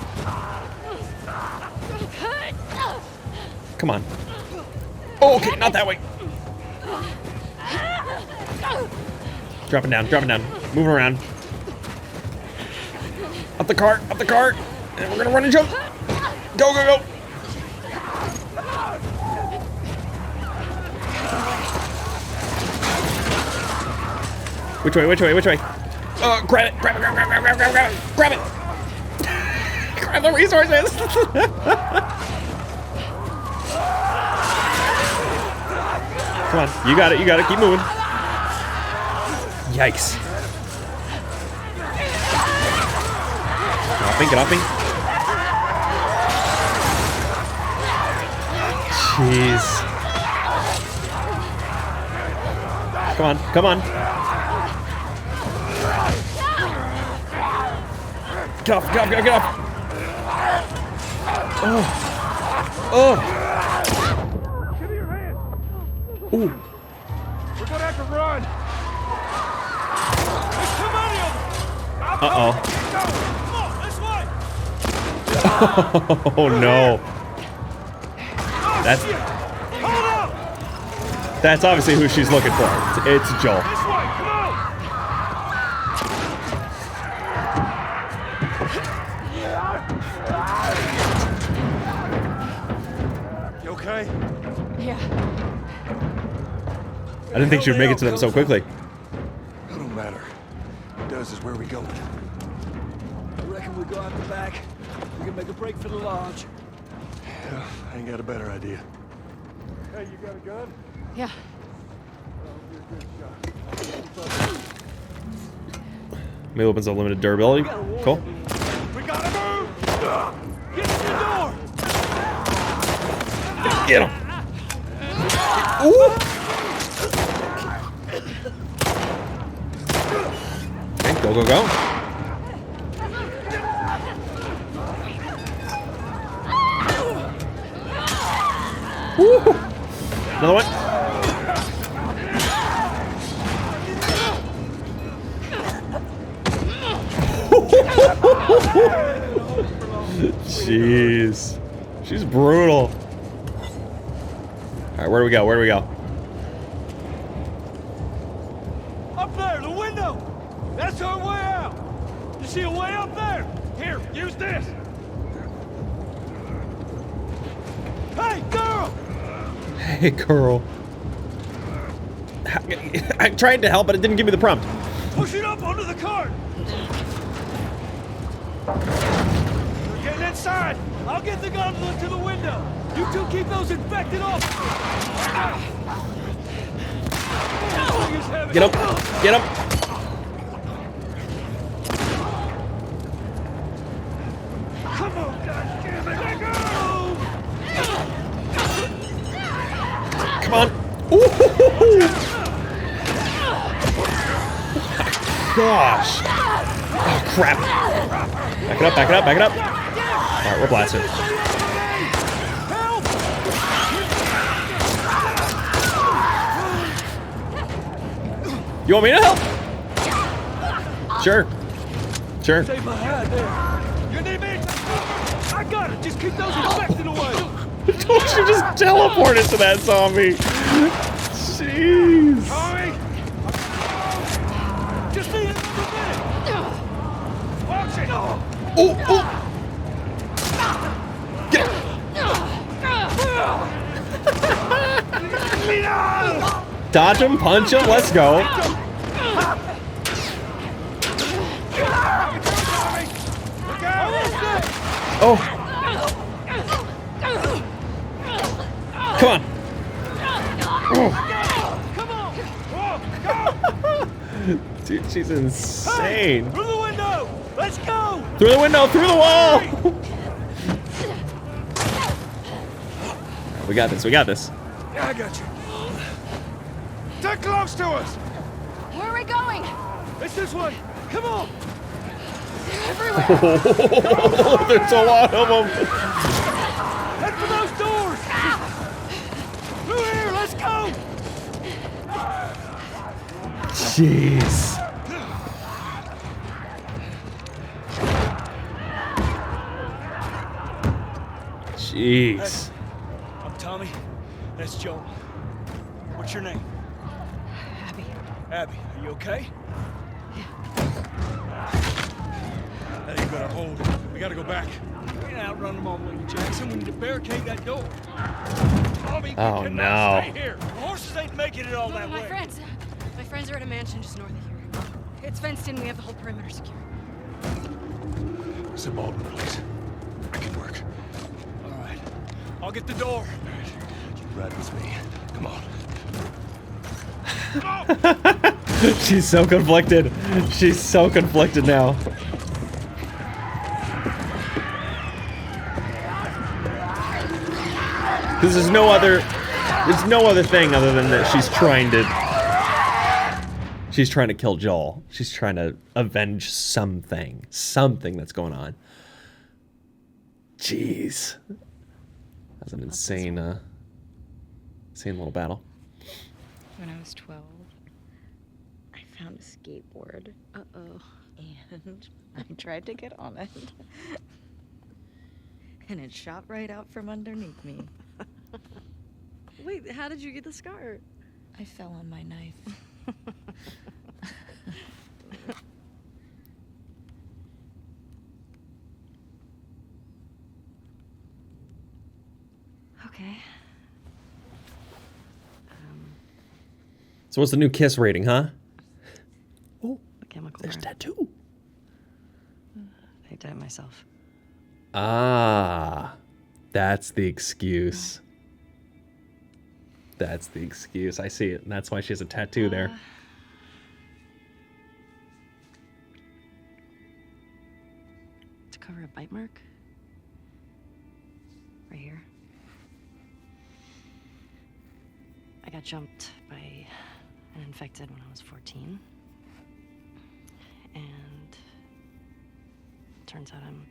Come on. Oh, okay, not that way. Dropping down, moving around. Up the cart, and we're gonna run and jump. Go, go, go. Which way? Grab it. Grab it. Grab the resources. Come on, you got it, keep moving. Yikes. Get off me. Jeez. Come on. Get off. Oh. Give me your hand. Ooh. We're gonna have to run. There's too many of them. Uh-oh. Come on, this way. Oh no. That's obviously who she's looking for. It's Joel. This way, come on. You okay? Yeah. I didn't think she would make it to them so quickly. It don't matter. What does is where we going. I reckon we go out the back. We can make a break for the lodge. Yeah, I ain't got a better idea. Hey, you got a gun? Yeah. That'll be a good shot. Maybe opens up limited durability. Cool. We gotta move! Get to the door! Get him! Ooh! Okay, go, go, go. Woo! Another one. Jeez. She's brutal. Alright, where do we go? Where do we go? Up there, the window! That's our way out! You see a way up there? Here, use this! Hey, girl! Hey, girl. I tried to help, but it didn't give me the prompt. Push it up onto the cart! We're getting inside! I'll get the gondola to the window! You two keep those infected off! Get up! Get up! Come on, goddammit! Let go! Come on! Ooh! Gosh! Oh, crap! Back it up! Back it up! Back it up! All right, we're blasting. You want me to help? Sure. Sure. Save my hat there. You need me? I got it. Just keep those infected away. Don't you just teleport into that zombie? Jeez. Tommy! Just need another minute. Watch it. Oh, oh. Get him. Dodge him, punch him, let's go. Oh. Come on. Dude, she's insane. Hey, through the window. Let's go. Through the window, through the wall. We got this, we got this. Yeah, I got you. They're close to us. Where are we going? It's this way. Come on. Everywhere. Oh, there's a lot of them. Head for those doors. Through here. Let's go. Jeez. Jeez. Hey, I'm Tommy. That's Joel. What's your name? Abby. Abby. Are you okay? That ain't gonna hold. We gotta go back. We ain't outrun them all the way to Jackson. We need to barricade that door. Tommy, Oh, we no. cannot stay here. The horses ain't making it all No, that my way. friends. My friends are at a mansion just north of here. It's fenced in. We have the whole perimeter secure. It's a Baldwin place. I can work. All right. I'll get the door. You ride with me. Come on. She's so conflicted. She's so conflicted now. Because there's no other thing other than that she's trying to kill Joel. She's trying to avenge something that's going on. Jeez. That's an insane little battle. When I was 12, I found a skateboard. Uh-oh. And I tried to get on it. And it shot right out from underneath me. Wait, how did you get the scar? I fell on my knife. Okay. So what's the new Kiss rating, huh? Oh, A chemical there's burn. tattoo. I did it myself. Ah, that's the excuse. That's the excuse. I see it, and that's why she has a tattoo there. cover a bite mark. Right here. I got jumped by an infected when I was 14. And turns out I'm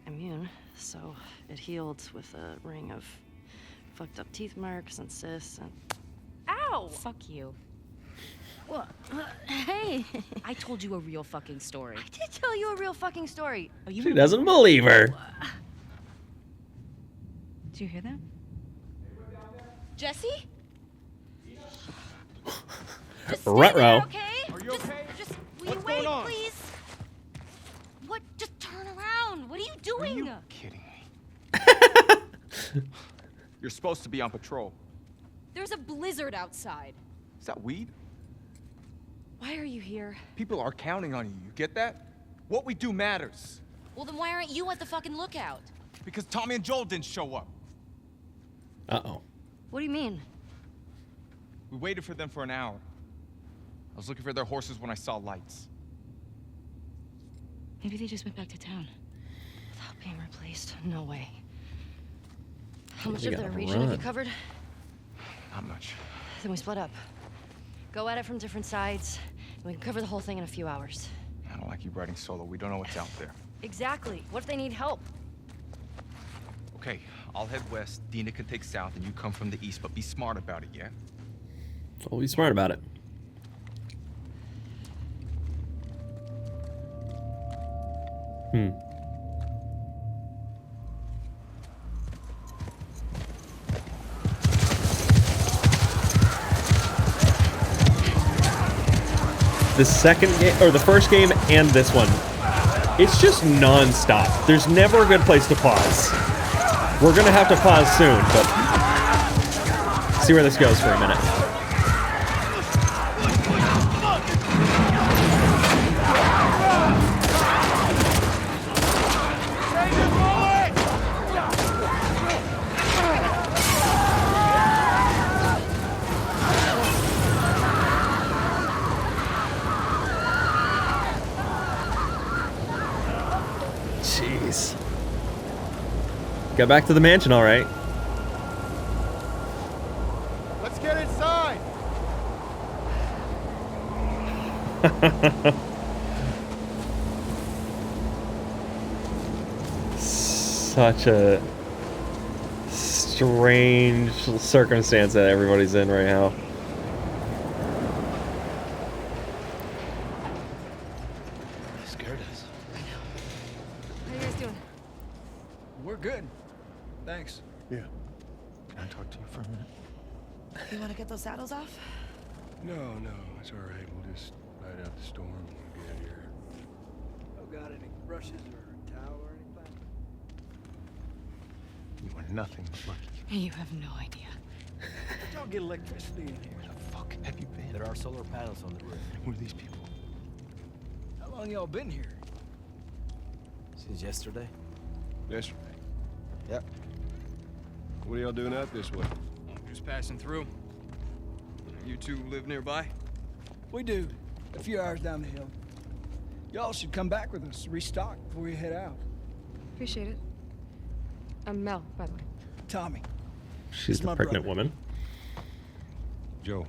immune, so it healed with a ring of fucked up teeth marks and cysts and... Ow! Fuck you. What? Hey! I told you a real fucking story. I did tell you a real fucking story. Oh, you She doesn't believe her. Did you hear that? Jesse? Ruh-roh. Okay? Are you okay? Just will What's you wait, going on? please? What? Just turn around. What are you doing? Are you kidding me? You're supposed to be on patrol. There's a blizzard outside. Is that weed? Why are you here? People are counting on you. You get that? What we do matters. Well, then why aren't you at the fucking lookout? Because Tommy and Joel didn't show up. Uh-oh. What do you mean? We waited for them for an hour. I was looking for their horses when I saw lights. Maybe they just went back to town. Without being replaced? No way. How Yeah, much they of the gotta region have you run. covered? Not much. Then we split up. Go at it from different sides, and we can cover the whole thing in a few hours. I don't like you riding solo. We don't know what's out there. Exactly. What if they need help? Okay, I'll head west. Dina can take south, and you come from the east. But be smart about it, yeah? Well, be smart about it. The second game, or the first game and this one, it's just non-stop. There's never a good place to pause. We're gonna have to pause soon, but see where this goes for a minute. Jeez. Got back to the mansion, all right. Let's get inside! Such a strange circumstance that everybody's in right now. They scared us. How you guys doing? We're good. Thanks. Yeah. Can I talk to you for a minute? You want to get those saddles off? No, it's all right. We'll just ride out the storm when we get here. Oh, got any brushes or towel or anything? You are nothing but lucky. You have no idea. Y'all get electricity in here. Where the fuck have you been? There are solar panels on the roof. Who are these people? How long y'all been here? Since yesterday? Yesterday. Yep. What are y'all doing out this way? Just passing through. You two live nearby? We do. A few hours down the hill. Y'all should come back with us, restock before we head out. Appreciate it. I'm Mel, by the way. Tommy. She's the my pregnant brother. woman. Joe.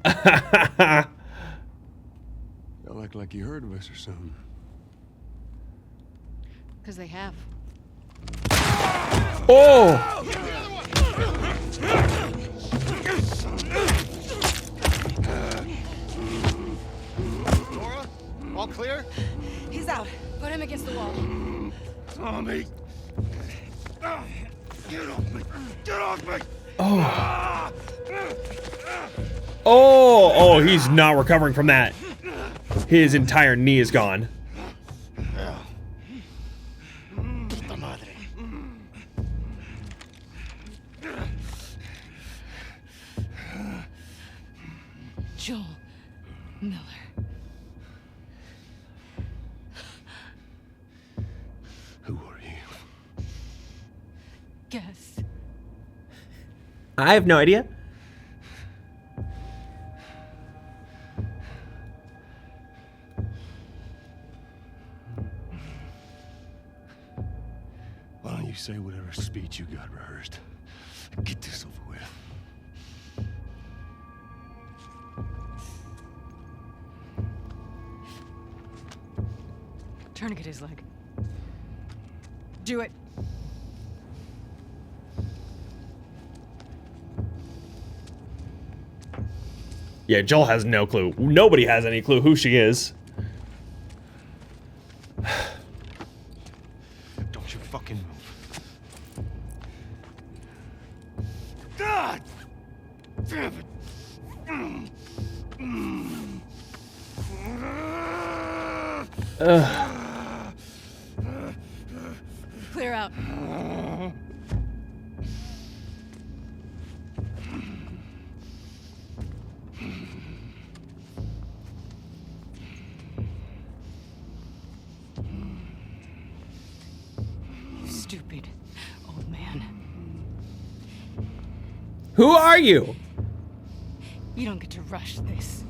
Y'all act like you heard of us or something. Because they have. Oh! Nora? All clear? He's out. Put him against the wall. Tommy! Get off me! Get off me! Oh. Oh, he's not recovering from that. His entire knee is gone. Puta madre. Joel Miller. Who are you? Guess. I have no idea. say whatever speech you got rehearsed. Get this over with. Tourniquet his leg. Do it. Yeah, Joel has no clue. Nobody has any clue who she is. Don't you fucking move. God! Damn it! Clear out. Stupid old man. Who are you? You don't get to rush this.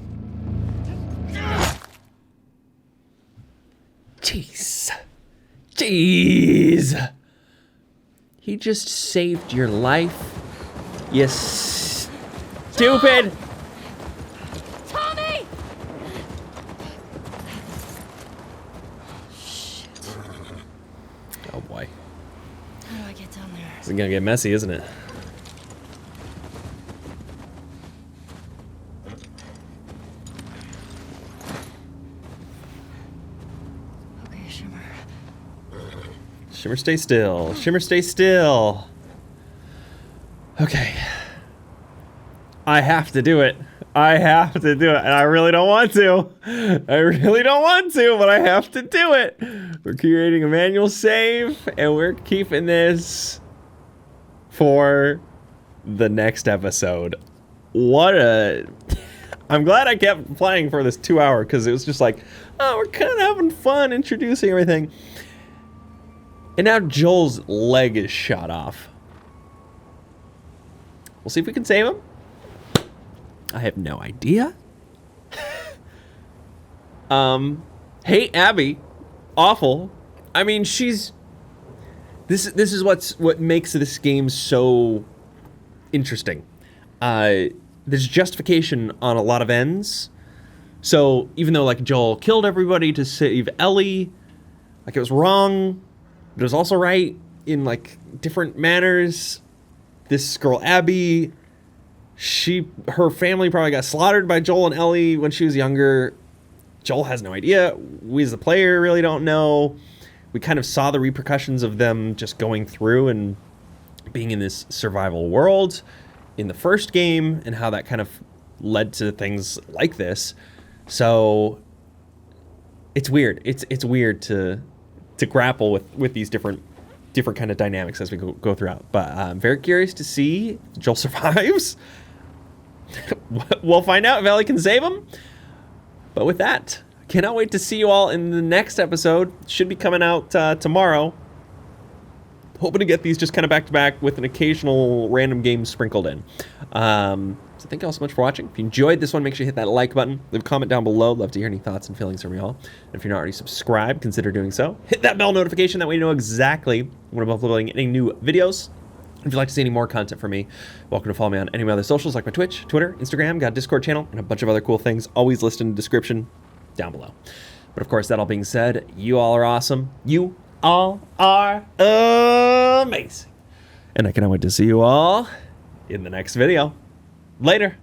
Jeez. Jeez. He just saved your life. You stupid. Tommy! Oh boy. How do I get down there? It's gonna get messy, isn't it? Okay, Shimmer. Shimmer, stay still. Shimmer, stay still. Okay. I have to do it. I have to do it. And I really don't want to. I really don't want to, but I have to do it. We're creating a manual save, and we're keeping this for the next episode. What a... I'm glad I kept playing for this 2 hour, because it was just like, oh, we're kind of having fun introducing everything. And now Joel's leg is shot off. We'll see if we can save him. I have no idea. Hey, Abby. Awful. I mean, she's... This is what makes this game so interesting. There's justification on a lot of ends. So even though like Joel killed everybody to save Ellie, like it was wrong, but it was also right in like different manners. This girl Abby, her family probably got slaughtered by Joel and Ellie when she was younger. Joel has no idea. We as the player really don't know. We kind of saw the repercussions of them just going through and being in this survival world in the first game, and how that kind of led to things like this. So it's weird. It's weird to grapple with these different kind of dynamics as we go throughout. But I'm very curious to see if Joel survives. We'll find out if Ellie can save him. But with that, I cannot wait to see you all in the next episode. Should be coming out tomorrow. Hoping to get these just kind of back to back with an occasional random game sprinkled in. So thank you all so much for watching. If you enjoyed this one, make sure you hit that like button. Leave a comment down below. Love to hear any thoughts and feelings from you all. And if you're not already subscribed, consider doing so. Hit that bell notification. That way you know exactly when I'm uploading any new videos. If you'd like to see any more content from me, welcome to follow me on any of my other socials like my Twitch, Twitter, Instagram, got a Discord channel, and a bunch of other cool things. Always listed in the description down below. But of course, that all being said, you all are awesome. You all are amazing. And I cannot wait to see you all in the next video. Later.